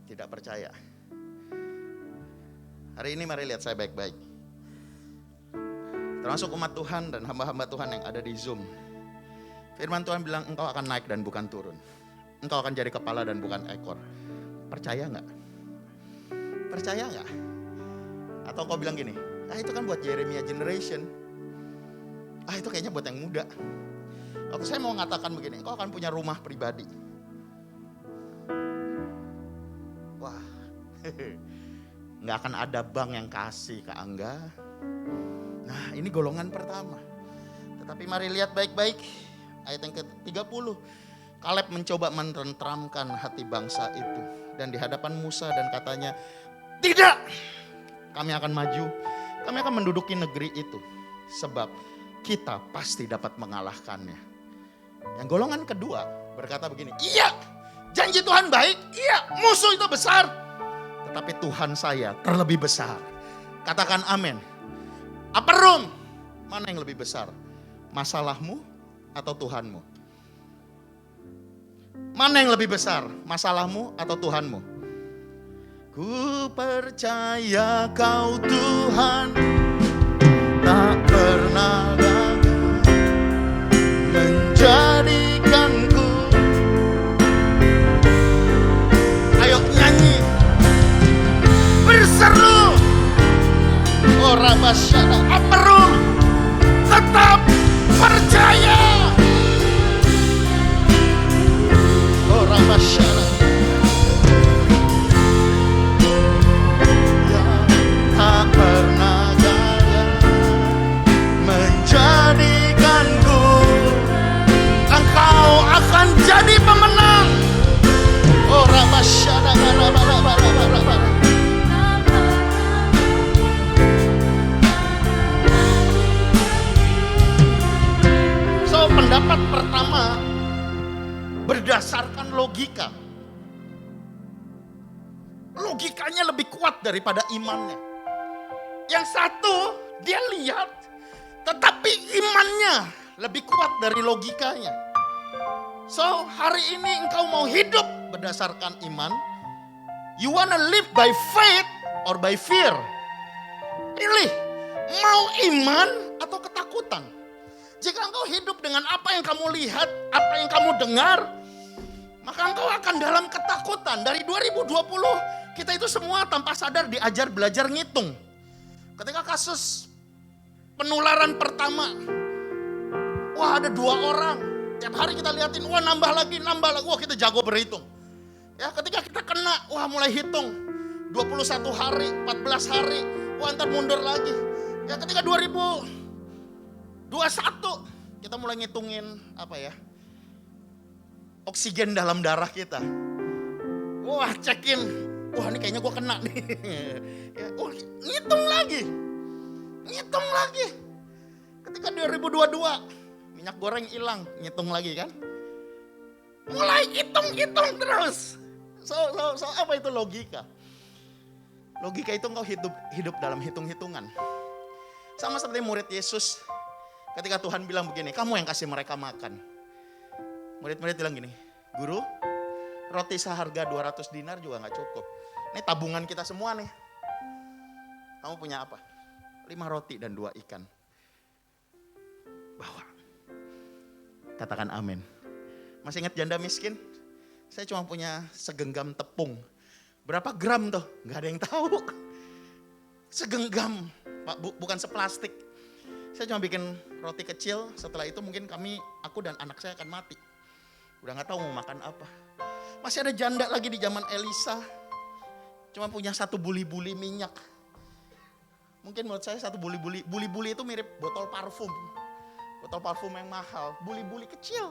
Tidak percaya. Hari ini mari lihat saya baik-baik. Termasuk umat Tuhan dan hamba-hamba Tuhan yang ada di Zoom. Firman Tuhan bilang engkau akan naik dan bukan turun. Engkau akan jadi kepala dan bukan ekor. Percaya nggak? Percaya nggak? Atau engkau bilang gini, itu kan buat Jeremiah generation. Itu kayaknya buat yang muda. Waktu saya mau mengatakan begini, engkau akan punya rumah pribadi. Wah, nggak akan ada bank yang kasih ke Angga. Nah, ini golongan pertama. Tetapi mari lihat baik-baik ayat yang ke-30. Kaleb mencoba menenteramkan hati bangsa itu. Dan di hadapan Musa dan katanya, tidak, kami akan maju, kami akan menduduki negeri itu. Sebab kita pasti dapat mengalahkannya. Yang golongan kedua berkata begini, iya, janji Tuhan baik, iya, musuh itu besar. Tetapi Tuhan saya terlebih besar. Katakan amin. Upper room, mana yang lebih besar? Masalahmu atau Tuhanmu? Mana yang lebih besar? Masalahmu atau Tuhanmu? Ku percaya kau Tuhan, tak pernah gagal menjadikanku. Ayo nyanyi, berseru. Orang masyarakat aperum, tetap percaya. Orang masyarakat tak pernah gagal menjadikanku. Engkau akan jadi pemenang. Orang masyarakat. Pendapat pertama berdasarkan logika. Logikanya lebih kuat daripada imannya. Yang satu dia lihat, tetapi imannya lebih kuat dari logikanya. So hari ini engkau mau hidup berdasarkan iman. You wanna live by faith or by fear? Pilih, mau iman atau ketakutan? Jika engkau hidup dengan apa yang kamu lihat, apa yang kamu dengar, maka engkau akan dalam ketakutan. Dari 2020 kita itu semua tanpa sadar diajar belajar ngitung. Ketika kasus penularan pertama, wah ada 2 orang. Tiap hari kita liatin, wah nambah lagi, wah kita jago berhitung. Ya ketika kita kena, wah mulai hitung. 21 hari, 14 hari, wah ntar mundur lagi. Ya ketika 2021 kita mulai ngitungin oksigen dalam darah kita. Wah cekin, wah ini kayaknya gue kena nih. Ya, ngitung lagi. Ketika 2022 minyak goreng hilang, ngitung lagi kan. Mulai hitung terus. So apa itu logika? Logika itu engkau hidup dalam hitung-hitungan. Sama seperti murid Yesus. Ketika Tuhan bilang begini, kamu yang kasih mereka makan. Murid-murid bilang gini, guru, roti seharga 200 dinar juga gak cukup. Ini tabungan kita semua nih. Kamu punya apa? 5 roti dan 2 ikan. Bawa. Katakan amin. Masih ingat janda miskin? Saya cuma punya segenggam tepung. Berapa gram tuh? Gak ada yang tahu. Segenggam, Pak, bukan seplastik. Saya cuma bikin roti kecil, setelah itu mungkin aku dan anak saya akan mati. Udah gak tahu mau makan apa. Masih ada janda lagi di zaman Elisa. Cuma punya 1 buli-buli minyak. Mungkin menurut saya 1 buli-buli. Buli-buli itu mirip botol parfum. Botol parfum yang mahal. Buli-buli kecil.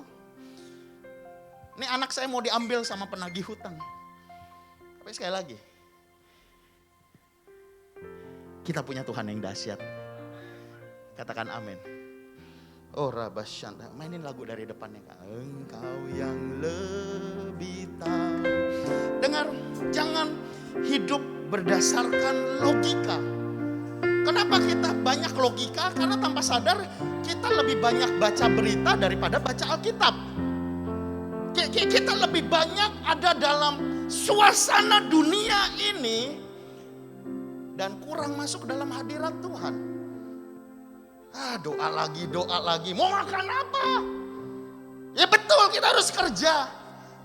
Ini anak saya mau diambil sama penagih hutang. Tapi sekali lagi. Kita punya Tuhan yang dahsyat. Katakan amin. Oh Rabasyanda, mainin lagu dari depannya Kak. Engkau yang lebih tahu. Dengar, jangan hidup berdasarkan logika. Kenapa kita banyak logika? Karena tanpa sadar kita lebih banyak baca berita daripada baca Alkitab. Kita lebih banyak ada dalam suasana dunia ini dan kurang masuk dalam hadirat Tuhan. Doa lagi. Mau makan apa? Ya betul, kita harus kerja.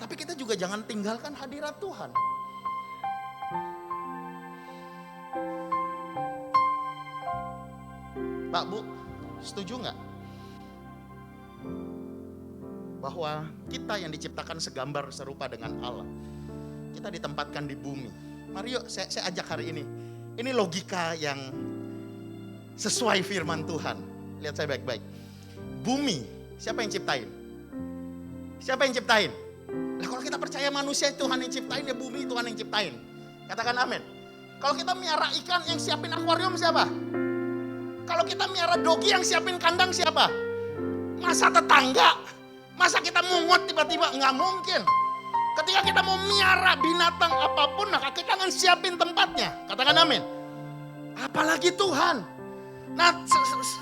Tapi kita juga jangan tinggalkan hadirat Tuhan. Pak, Bu, setuju nggak? Bahwa kita yang diciptakan segambar serupa dengan Allah. Kita ditempatkan di bumi. Mari yuk, saya ajak hari ini. Ini logika yang sesuai firman Tuhan. Lihat saya baik-baik. Bumi, siapa yang ciptain? Siapa yang ciptain? Nah, kalau kita percaya manusia Tuhan yang ciptain, ya bumi Tuhan yang ciptain. Katakan amin. Kalau kita miara ikan, yang siapin akuarium siapa? Kalau kita miara dogi, yang siapin kandang siapa? Masa tetangga? Masa kita mungut tiba-tiba? Nggak mungkin. Ketika kita mau miara binatang apapun, maka kita akan siapin tempatnya. Katakan amin. Apalagi Tuhan. Nah,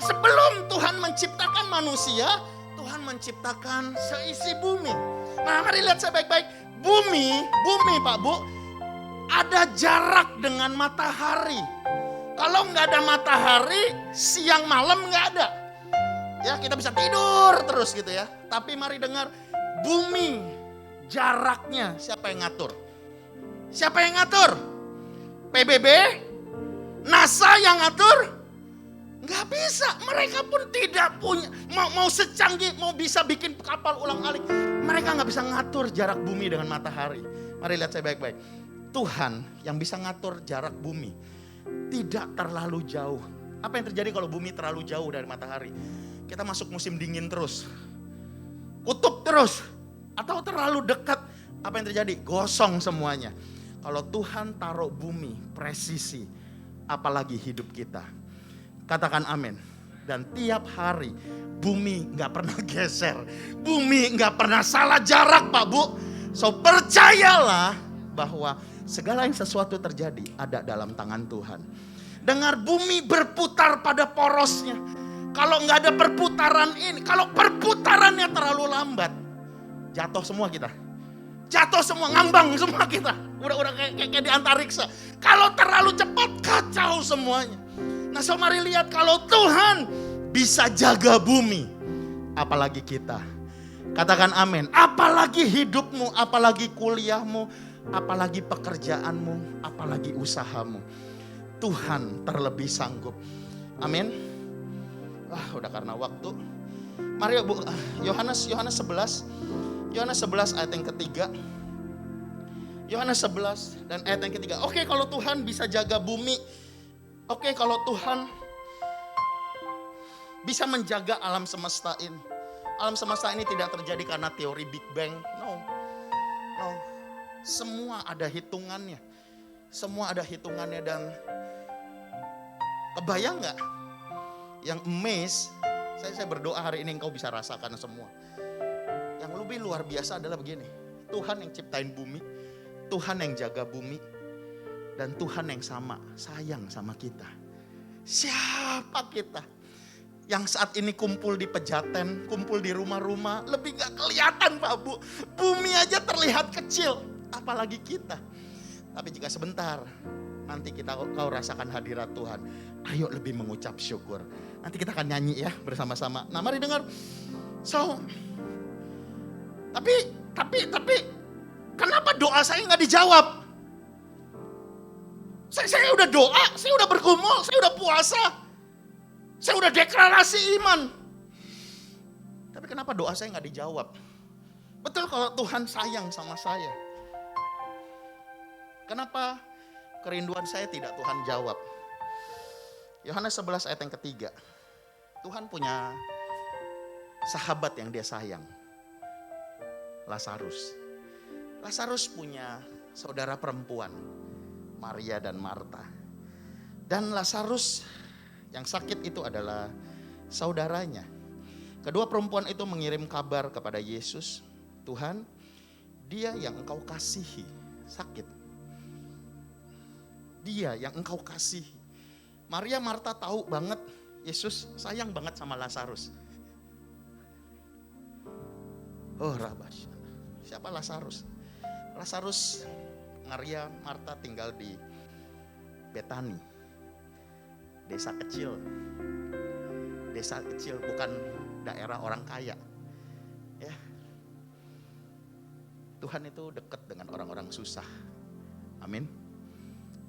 sebelum Tuhan menciptakan manusia, Tuhan menciptakan seisi bumi. Nah, mari lihat saya baik-baik. Bumi Pak Bu, ada jarak dengan matahari. Kalau nggak ada matahari, siang malam nggak ada. Ya, kita bisa tidur terus gitu ya. Tapi mari dengar, bumi jaraknya siapa yang ngatur? Siapa yang ngatur? PBB? NASA yang ngatur? Nggak bisa, mereka pun tidak punya, mau secanggih, mau bisa bikin kapal ulang-alik. Mereka nggak bisa ngatur jarak bumi dengan matahari. Mari lihat saya baik-baik. Tuhan yang bisa ngatur jarak bumi tidak terlalu jauh. Apa yang terjadi kalau bumi terlalu jauh dari matahari? Kita masuk musim dingin terus, kutub terus, atau terlalu dekat. Apa yang terjadi? Gosong semuanya. Kalau Tuhan taruh bumi presisi, apalagi hidup kita. Katakan amin. Dan tiap hari bumi gak pernah geser. Bumi gak pernah salah jarak Pak Bu. So percayalah bahwa segala yang sesuatu terjadi ada dalam tangan Tuhan. Dengar, bumi berputar pada porosnya. Kalau gak ada perputaran ini, kalau perputarannya terlalu lambat, jatuh semua kita. Jatuh semua, ngambang semua kita. Udah kayak di antariksa. Kalau terlalu cepat, kacau semuanya. Nah, so mari lihat, kalau Tuhan bisa jaga bumi, apalagi kita. Katakan amin. Apalagi hidupmu, apalagi kuliahmu, apalagi pekerjaanmu, apalagi usahamu. Tuhan terlebih sanggup. Amin. Udah karena waktu. Mari Bu, Yohanes 11. Yohanes 11 ayat yang ketiga. Yohanes 11 dan ayat yang ketiga. Oke, kalau Tuhan bisa jaga bumi. Oke, kalau Tuhan bisa menjaga alam semesta ini. Alam semesta ini tidak terjadi karena teori Big Bang. No. Semua ada hitungannya. Semua ada hitungannya dan kebayang gak? Yang amazed, saya berdoa hari ini engkau bisa rasakan semua. Yang lebih luar biasa adalah begini. Tuhan yang ciptain bumi, Tuhan yang jaga bumi, dan Tuhan yang sayang sama kita. Siapa kita? Yang saat ini kumpul di Pejaten, kumpul di rumah-rumah, lebih gak kelihatan Pak Bu. Bumi aja terlihat kecil, apalagi kita. Tapi jika sebentar, nanti kau rasakan hadirat Tuhan. Ayo lebih mengucap syukur. Nanti kita akan nyanyi ya bersama-sama. Nah mari dengar. Tapi kenapa doa saya gak dijawab? Saya udah doa, saya udah bergumul, saya udah puasa. Saya udah deklarasi iman. Tapi kenapa doa saya gak dijawab? Betul kalau Tuhan sayang sama saya. Kenapa kerinduan saya tidak Tuhan jawab? Yohanes 11 ayat yang ketiga. Tuhan punya sahabat yang dia sayang. Lazarus. Lazarus punya saudara perempuan, Maria dan Marta. Dan Lazarus yang sakit itu adalah saudaranya. Kedua perempuan itu mengirim kabar kepada Yesus, Tuhan, dia yang engkau kasihi sakit. Dia yang engkau kasihi. Maria, Marta tahu banget Yesus sayang banget sama Lazarus. Oh Rabasya, siapa Lazarus? Lazarus, Maria, Marta tinggal di Betani, desa kecil. Desa kecil, bukan daerah orang kaya. Ya. Tuhan itu dekat dengan orang-orang susah. Amin.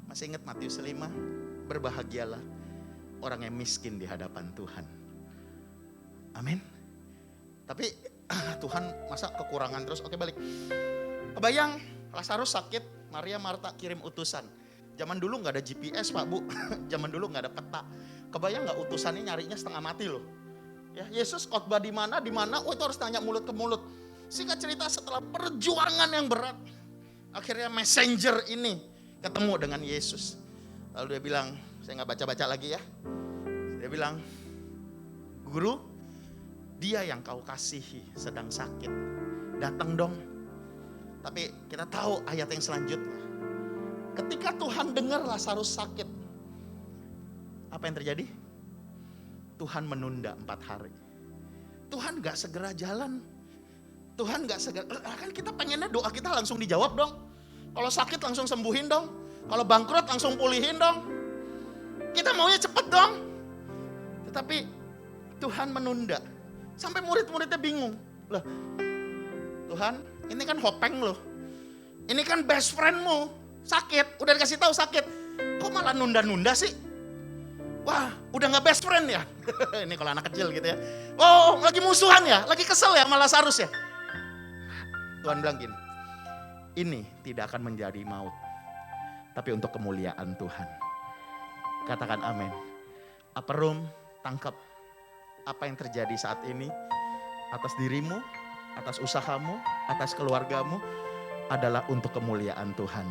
Masih ingat Matius 5? Berbahagialah orang yang miskin di hadapan Tuhan. Amin. Tapi Tuhan masa kekurangan terus? Oke, balik. Kebayang Lazarus sakit, Maria Marta kirim utusan. Zaman dulu nggak ada GPS Pak Bu, zaman dulu nggak ada peta. Kebayang nggak utusannya nyarinya setengah mati loh. Ya, Yesus khotbah di mana, oh itu harus tanya mulut ke mulut. Singkat cerita setelah perjuangan yang berat, akhirnya messenger ini ketemu dengan Yesus. Lalu dia bilang, saya nggak baca-baca lagi ya. Dia bilang, Guru, dia yang kau kasihi sedang sakit. Datang dong. Tapi kita tahu ayat yang selanjutnya. Ketika Tuhan dengar Lazarus sakit, apa yang terjadi? Tuhan menunda 4 hari. Tuhan gak segera jalan. Tuhan gak segera, kan kita pengennya doa kita langsung dijawab dong. Kalau sakit langsung sembuhin dong. Kalau bangkrut langsung pulihin dong. Kita maunya cepet dong. Tetapi Tuhan menunda. Sampai murid-muridnya bingung. Loh, Tuhan ini kan hopeng loh. Ini kan best friendmu. Sakit, udah dikasih tahu sakit. Kok malah nunda-nunda sih? Wah, udah gak best friend ya? Ini kalau anak kecil gitu ya. Oh, lagi musuhan ya? Lagi kesel ya sama Lazarus ya? Tuhan bilang gini, ini tidak akan menjadi maut, tapi untuk kemuliaan Tuhan. Katakan amin. Upper room, tangkap apa yang terjadi saat ini atas dirimu, atas usahamu, atas keluargamu adalah untuk kemuliaan Tuhan.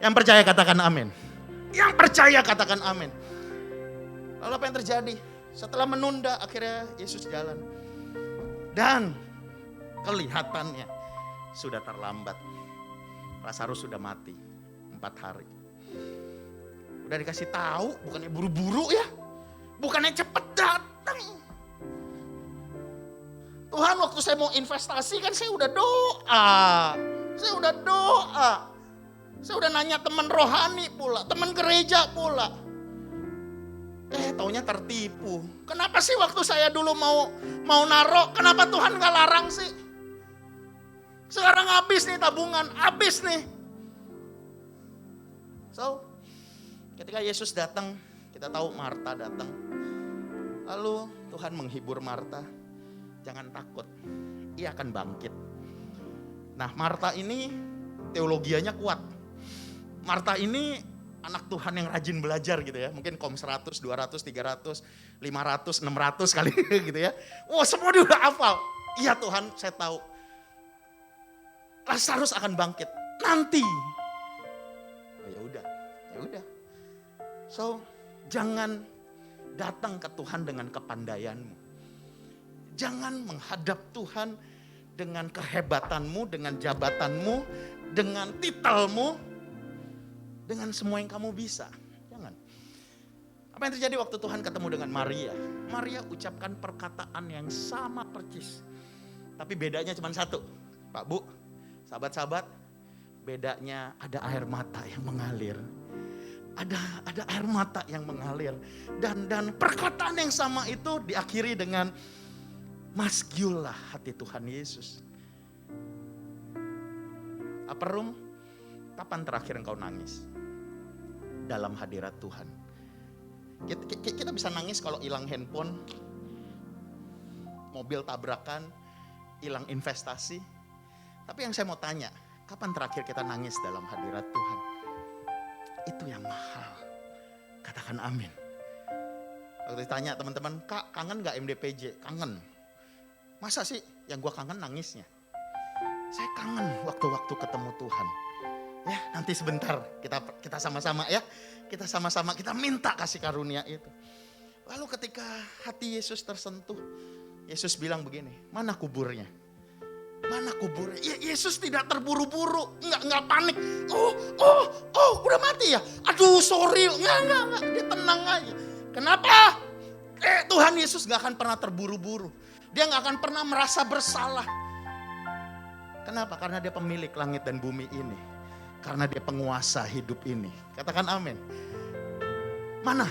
Yang percaya katakan amin. Yang percaya katakan amin. Lalu apa yang terjadi? Setelah menunda akhirnya Yesus jalan. Dan kelihatannya sudah terlambat. Lazarus sudah mati 4 hari. Udah dikasih tahu, bukannya buru-buru ya. Bukannya cepet datang. Tuhan, waktu saya mau investasi kan saya udah doa. Saya udah doa. Saya udah nanya teman rohani pula, teman gereja pula. Taunya tertipu. Kenapa sih waktu saya dulu mau naruh, kenapa Tuhan gak larang sih? Sekarang habis nih tabungan, habis nih. So, ketika Yesus datang, kita tahu Marta datang. Lalu Tuhan menghibur Marta, jangan takut, ia akan bangkit. Nah, Marta ini teologianya kuat. Marta ini anak Tuhan yang rajin belajar gitu ya. Mungkin kom 100, 200, 300, 500, 600 kali gitu ya. Wah, semua dia udah hafal. Iya Tuhan, saya tahu. Lazarus akan bangkit nanti. Oh, ya udah. So, jangan datang ke Tuhan dengan kepandaianmu. Jangan menghadap Tuhan dengan kehebatanmu, dengan jabatanmu, dengan titelmu, dengan semua yang kamu bisa. Jangan. Apa yang terjadi waktu Tuhan ketemu dengan Maria? Maria ucapkan perkataan yang sama persis. Tapi bedanya cuma satu. Pak Bu, sahabat-sahabat, bedanya ada air mata yang mengalir. Ada air mata yang mengalir. Dan perkataan yang sama itu diakhiri dengan masgiullah hati Tuhan Yesus. Upper room, kapan terakhir engkau nangis? Dalam hadirat Tuhan. Kita bisa nangis kalau hilang handphone, mobil tabrakan, hilang investasi. Tapi yang saya mau tanya, kapan terakhir kita nangis dalam hadirat Tuhan? Itu yang mahal. Katakan amin. Waktu ditanya teman-teman, Kak kangen gak MDPJ? Kangen. Masa sih yang gua kangen nangisnya? Saya kangen waktu-waktu ketemu Tuhan. Ya, nanti sebentar kita sama-sama ya. Kita sama-sama kita minta kasih karunia itu. Lalu ketika hati Yesus tersentuh, Yesus bilang begini, mana kuburnya? Mana kuburnya? Yesus tidak terburu-buru, enggak panik. Oh, udah mati ya? Aduh, sorry. Enggak. Dia tenang aja. Kenapa? Tuhan Yesus enggak akan pernah terburu-buru. Dia enggak akan pernah merasa bersalah. Kenapa? Karena dia pemilik langit dan bumi ini. Karena dia penguasa hidup ini. Katakan amin. Mana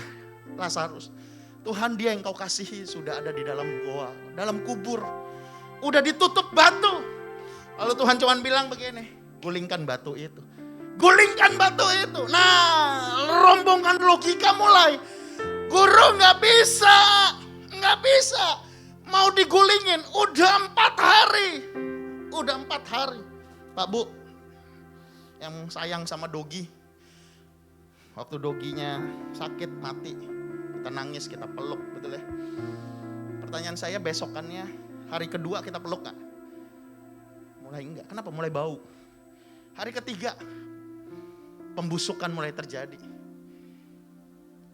Lazarus? Tuhan, dia yang kau kasihi sudah ada di dalam goa, dalam kubur. Udah ditutup batu. Lalu Tuhan cuma bilang begini, gulingkan batu itu. Gulingkan batu itu. Nah, rombongan logika mulai. Guru nggak bisa. Mau digulingin, udah 4 hari. Pak Bu, yang sayang sama Dogi. Waktu Doginya sakit, mati. Kita nangis, kita peluk, betul ya. Pertanyaan saya besokannya, hari kedua kita peluk gak? Mulai enggak, kenapa? Mulai bau. Hari ketiga, pembusukan mulai terjadi.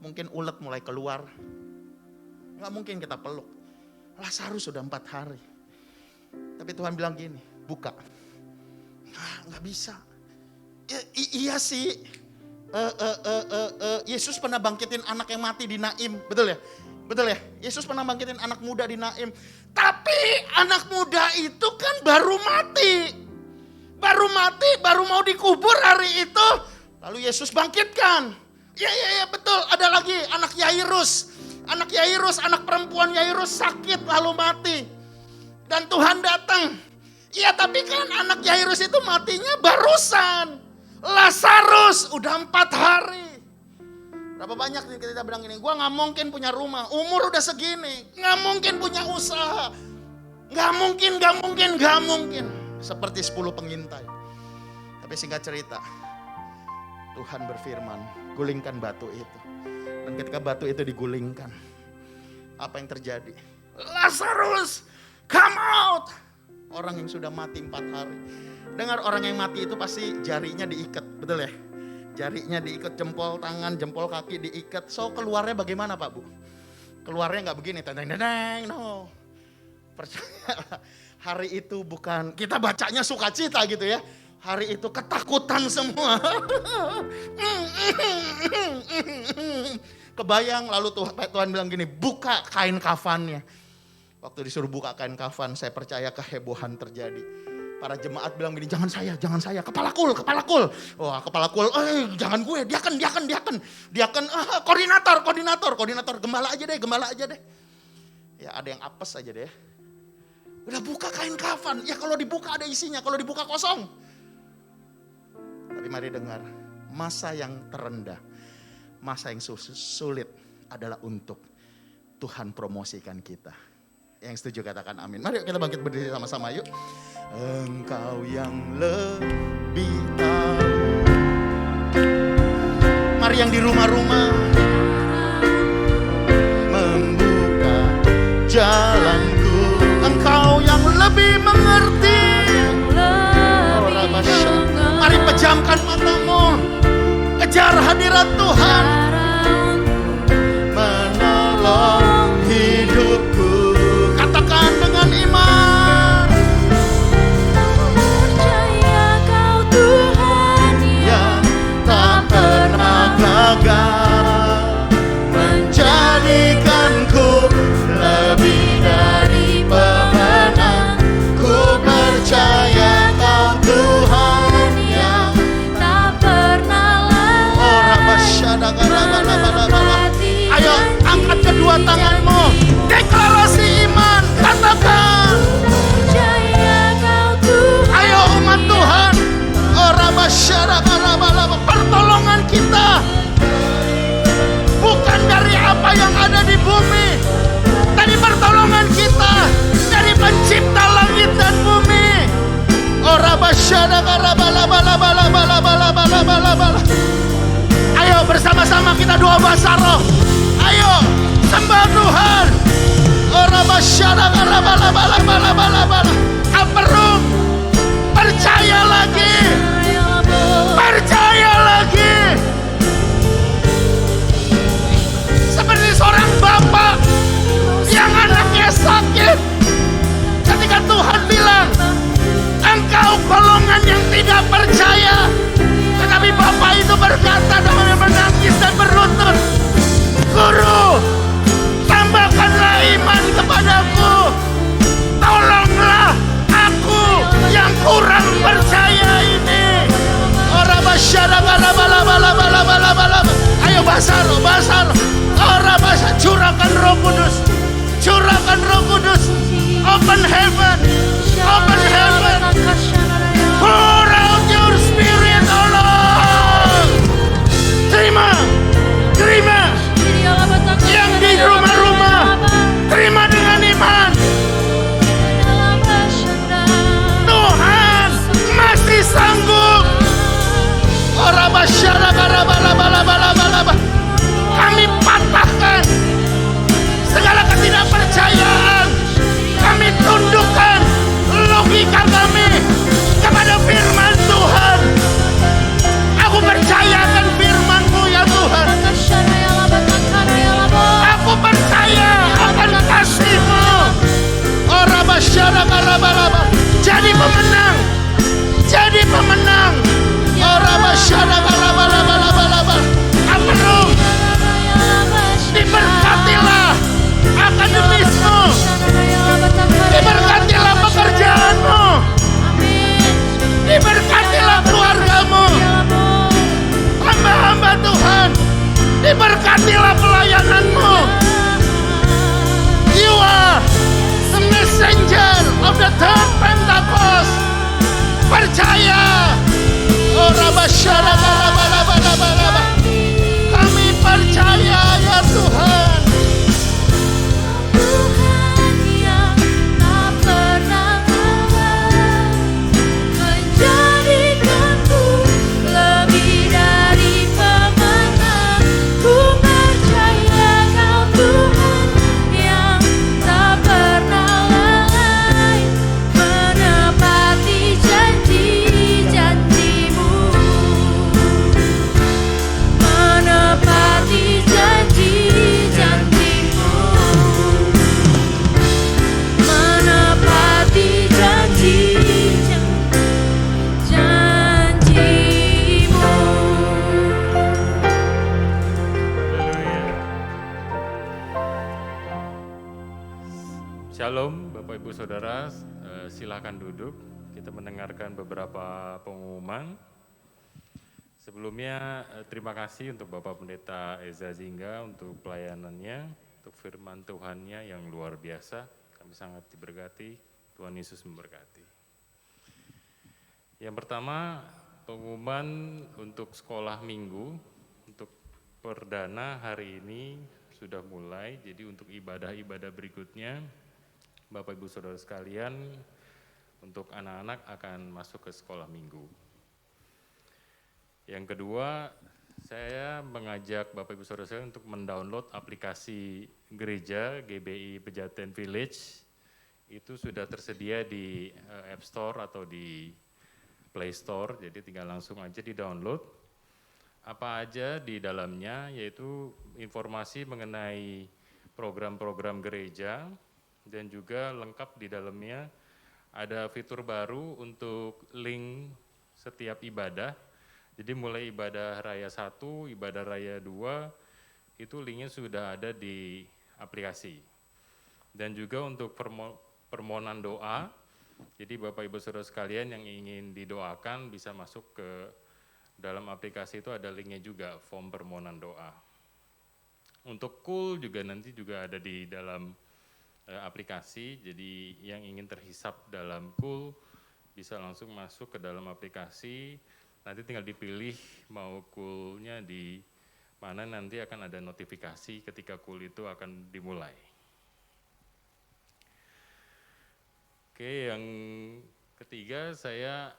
Mungkin ulet mulai keluar. Gak mungkin kita peluk. Lazarus sudah 4 hari. Tapi Tuhan bilang gini, buka. Gak bisa. Iya sih. Yesus pernah bangkitin anak yang mati di Naim, betul ya? Yesus pernah bangkitin anak muda di Naim. Tapi anak muda itu kan baru mati, baru mau dikubur hari itu. Lalu Yesus bangkitkan. Ya betul. Ada lagi anak Yairus, anak perempuan Yairus sakit lalu mati. Dan Tuhan datang. Iya, tapi kan anak Yairus itu matinya barusan. Lazarus udah 4 hari. Berapa banyak nih kita bilang gini, gua gak mungkin punya rumah, umur udah segini, gak mungkin punya usaha. Gak mungkin. Seperti 10 pengintai. Tapi singkat cerita, Tuhan berfirman, gulingkan batu itu. Dan ketika batu itu digulingkan, apa yang terjadi? Lazarus, come out. Orang yang sudah mati 4 hari. Dengar, orang yang mati itu pasti jarinya diikat, betul ya? Jarinya diikat, jempol tangan, jempol kaki diikat. So keluarnya bagaimana Pak Bu? Keluarnya gak begini, tendeng-tendeng, no. Percayalah, hari itu bukan, kita bacanya sukacita gitu ya. Hari itu ketakutan semua. Kebayang, lalu Tuhan bilang gini, buka kain kafannya. Waktu disuruh buka kain kafan, saya percaya kehebohan terjadi. Para jemaat bilang gini, jangan saya, kepala kul. Wah, kepala kul, jangan gue, diaken, koordinator, gembala aja deh. Ya ada yang apes aja deh. Udah buka kain kafan, ya kalau dibuka ada isinya, kalau dibuka kosong. Tapi mari dengar, masa yang terendah, masa yang sulit adalah untuk Tuhan promosikan kita. Yang setuju katakan amin. Mari kita bangkit berdiri sama-sama yuk. Engkau yang lebih tahu. Mari yang di rumah-rumah membuka jalanku. Engkau yang lebih mengerti. Mari pejamkan matamu. Kejar hadirat Tuhan. Menolong hidupku. Katakan dengan iman. Percaya kau Tuhan yang Tak pernah gagal menjadikanku lebih dari pemenang. Ku percaya kau Tuhan yang tak pernah lalai. Ayo angkat kedua tanganmu, deklarasi iman, katakan. Ayo umat Tuhan, pertolongan kita bukan dari apa yang ada di bumi, tapi pertolongan kita dari pencipta langit dan bumi. Ayo bersama-sama kita doa bahasa roh. Ayo sembah Tuhan. Aperum, percaya lagi. Seperti seorang bapak yang anaknya sakit, Diberkatilah pelayananmu. You are the messenger of the third Pentecost. Percaya. Oh Rabasyarabalabalabalaba. Kami percaya ya Tuhan. Tuhan yang tak pernah lelah menjadikanku lebih dari pemenang. Ku percaya Kau Tuhan yang tak pernah lalai menepati janji-janji-Mu, menepati janji-janji-Mu, menepati janji-janji-Mu. Shalom Bapak Ibu Saudara, silakan duduk. Kita mendengarkan beberapa pengumuman. Sebelumnya terima kasih untuk Bapak Pendeta Eza Zingga untuk pelayanannya, untuk firman Tuhannya yang luar biasa. Kami sangat diberkati, Tuhan Yesus memberkati. Yang pertama, pengumuman untuk sekolah minggu, untuk perdana hari ini sudah mulai, jadi untuk ibadah-ibadah berikutnya, Bapak Ibu Saudara sekalian, untuk anak-anak akan masuk ke sekolah minggu. Yang kedua, saya mengajak Bapak Ibu Saudara sekalian untuk mendownload aplikasi gereja GBI Pejaten Village. Itu sudah tersedia di App Store atau di Play Store, jadi tinggal langsung aja di-download. Apa aja di dalamnya, yaitu informasi mengenai program-program gereja, dan juga lengkap di dalamnya ada fitur baru untuk link setiap ibadah. Jadi mulai ibadah raya 1, ibadah raya 2, itu linknya sudah ada di aplikasi. Dan juga untuk permohonan doa, jadi Bapak Ibu Saudara sekalian yang ingin didoakan bisa masuk ke dalam aplikasi, itu ada linknya juga, form permohonan doa. Untuk KUL juga nanti juga ada di dalam aplikasi, jadi yang ingin terhisap dalam KUL bisa langsung masuk ke dalam aplikasi, nanti tinggal dipilih mau KUL-nya di mana, nanti akan ada notifikasi ketika KUL itu akan dimulai. Oke, yang ketiga saya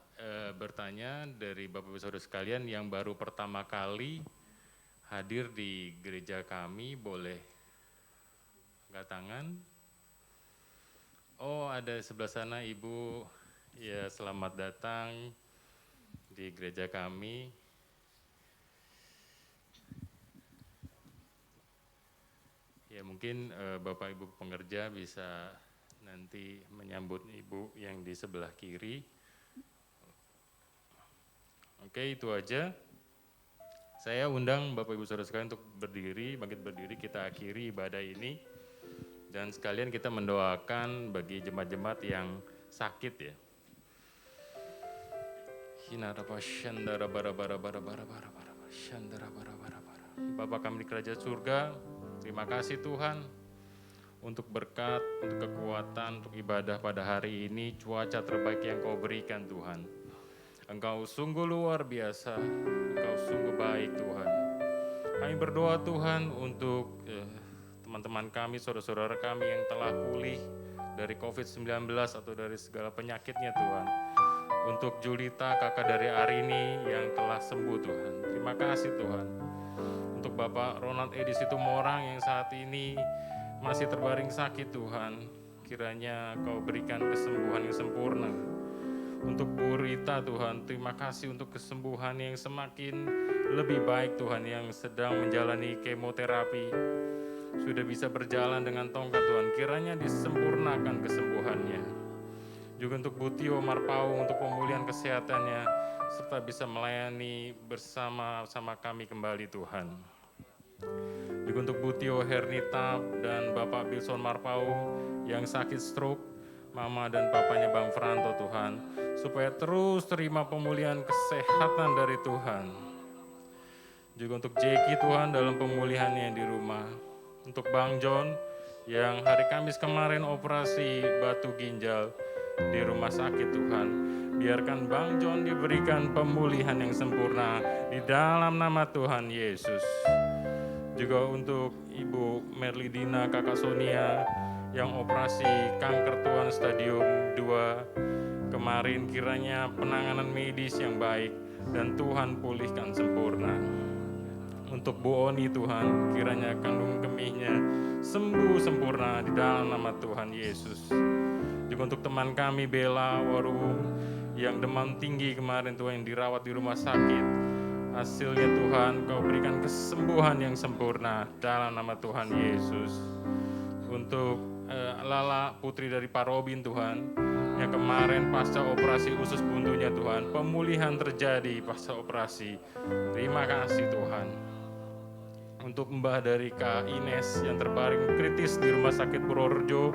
bertanya dari Bapak Ibu Saudara sekalian yang baru pertama kali hadir di gereja kami, boleh angkat tangan. Oh, ada sebelah sana Ibu, ya selamat datang di gereja kami. Ya mungkin Bapak Ibu pengerja bisa nanti menyambut Ibu yang di sebelah kiri. Oke, itu aja. Saya undang Bapak Ibu Saudara sekalian untuk berdiri, bangkit berdiri, kita akhiri ibadah ini. Dan sekalian kita mendoakan bagi jemaat-jemaat yang sakit ya. Bapa kami di kerajaan surga, terima kasih Tuhan untuk berkat, untuk kekuatan, untuk ibadah pada hari ini, cuaca terbaik yang Kau berikan Tuhan. Engkau sungguh luar biasa, Engkau sungguh baik Tuhan. Kami berdoa Tuhan untuk teman-teman kami, saudara-saudara kami yang telah pulih dari COVID-19 atau dari segala penyakitnya Tuhan. Untuk Julita, kakak dari Arini yang telah sembuh Tuhan. Terima kasih Tuhan. Untuk Bapak Ronald Edi Situmorang yang saat ini masih terbaring sakit Tuhan. Kiranya Kau berikan kesembuhan yang sempurna. Untuk Bu Rita Tuhan, terima kasih untuk kesembuhan yang semakin lebih baik Tuhan, yang sedang menjalani kemoterapi. Sudah bisa berjalan dengan tongkat Tuhan, kiranya disempurnakan kesembuhannya. Juga untuk Bu Tio Marpau untuk pemulihan kesehatannya, serta bisa melayani bersama-sama kami kembali Tuhan. Juga untuk Bu Tio Hernita dan Bapak Bilson Marpau yang sakit stroke, Mama dan Papanya Bang Franto Tuhan, supaya terus terima pemulihan kesehatan dari Tuhan. Juga untuk Jeki Tuhan dalam pemulihannya di rumah. Untuk Bang John yang hari Kamis kemarin operasi batu ginjal di rumah sakit Tuhan. Biarkan Bang John diberikan pemulihan yang sempurna di dalam nama Tuhan Yesus. Juga untuk Ibu Merlidina, Kakak Sonia yang operasi kanker Tuhan stadium 2 kemarin, kiranya penanganan medis yang baik dan Tuhan pulihkan sempurna. Untuk Bu Oni Tuhan, kiranya kandung kemihnya sembuh sempurna di dalam nama Tuhan Yesus. Juga untuk teman kami Bella Warung yang demam tinggi kemarin Tuhan, yang dirawat di rumah sakit. Hasilnya Tuhan, Kau berikan kesembuhan yang sempurna dalam nama Tuhan Yesus. Untuk Lala putri dari Pak Robin Tuhan, yang kemarin pasca operasi usus buntunya Tuhan, pemulihan terjadi pasca operasi. Terima kasih Tuhan. Untuk Mbah dari Kak Ines yang terbaring kritis di Rumah Sakit Purworejo,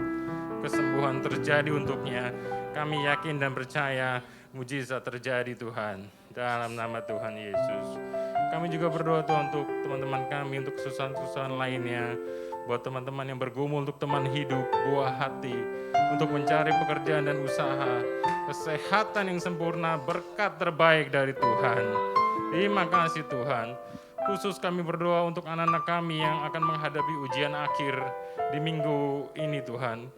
kesembuhan terjadi untuknya. Kami yakin dan percaya mujizat terjadi Tuhan, dalam nama Tuhan Yesus. Kami juga berdoa Tuhan untuk teman-teman kami, untuk kesusahan-kesusahan lainnya, buat teman-teman yang bergumul untuk teman hidup, buah hati, untuk mencari pekerjaan dan usaha, kesehatan yang sempurna, berkat terbaik dari Tuhan. Terima kasih Tuhan. Khusus kami berdoa untuk anak-anak kami yang akan menghadapi ujian akhir di minggu ini Tuhan.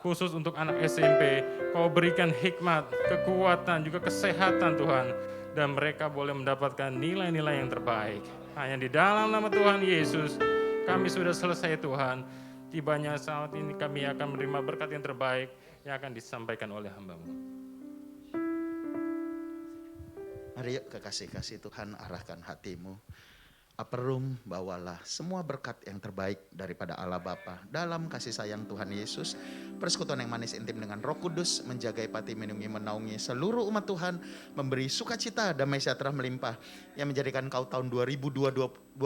Khusus untuk anak SMP, Kau berikan hikmat, kekuatan, juga kesehatan Tuhan. Dan mereka boleh mendapatkan nilai-nilai yang terbaik. Hanya di dalam nama Tuhan Yesus, kami sudah selesai Tuhan. Tibanya saat ini kami akan menerima berkat yang terbaik yang akan disampaikan oleh hamba-Mu. Mari yuk kekasih-kasih Tuhan, arahkan hatimu. Upper room, bawalah semua berkat yang terbaik daripada Allah Bapa dalam kasih sayang Tuhan Yesus. Persekutuan yang manis intim dengan Roh Kudus menjagai, pati, melindungi, menaungi seluruh umat Tuhan, memberi sukacita, damai sejahtera melimpah yang menjadikan engkau tahun 2022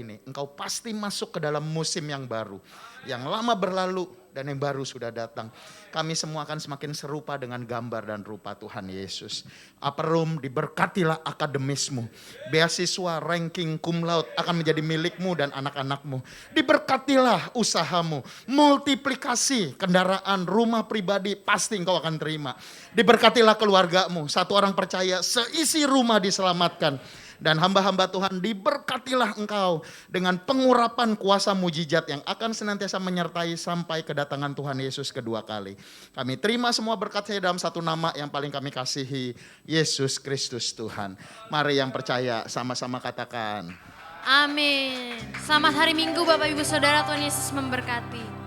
ini engkau pasti masuk ke dalam musim yang baru. Yang lama berlalu dan yang baru sudah datang. Kami semua akan semakin serupa dengan gambar dan rupa Tuhan Yesus. Upper room, diberkatilah akademismu. Beasiswa ranking cum laude akan menjadi milikmu dan anak-anakmu. Diberkatilah usahamu. Multiplikasi kendaraan, rumah pribadi pasti engkau akan terima. Diberkatilah keluargamu. Satu orang percaya seisi rumah diselamatkan. Dan hamba-hamba Tuhan, diberkatilah engkau dengan pengurapan kuasa mujizat yang akan senantiasa menyertai sampai kedatangan Tuhan Yesus kedua kali. Kami terima semua berkat-Nya dalam satu nama yang paling kami kasihi, Yesus Kristus Tuhan. Mari yang percaya sama-sama katakan. Amin. Selamat hari Minggu Bapak Ibu Saudara, Tuhan Yesus memberkati.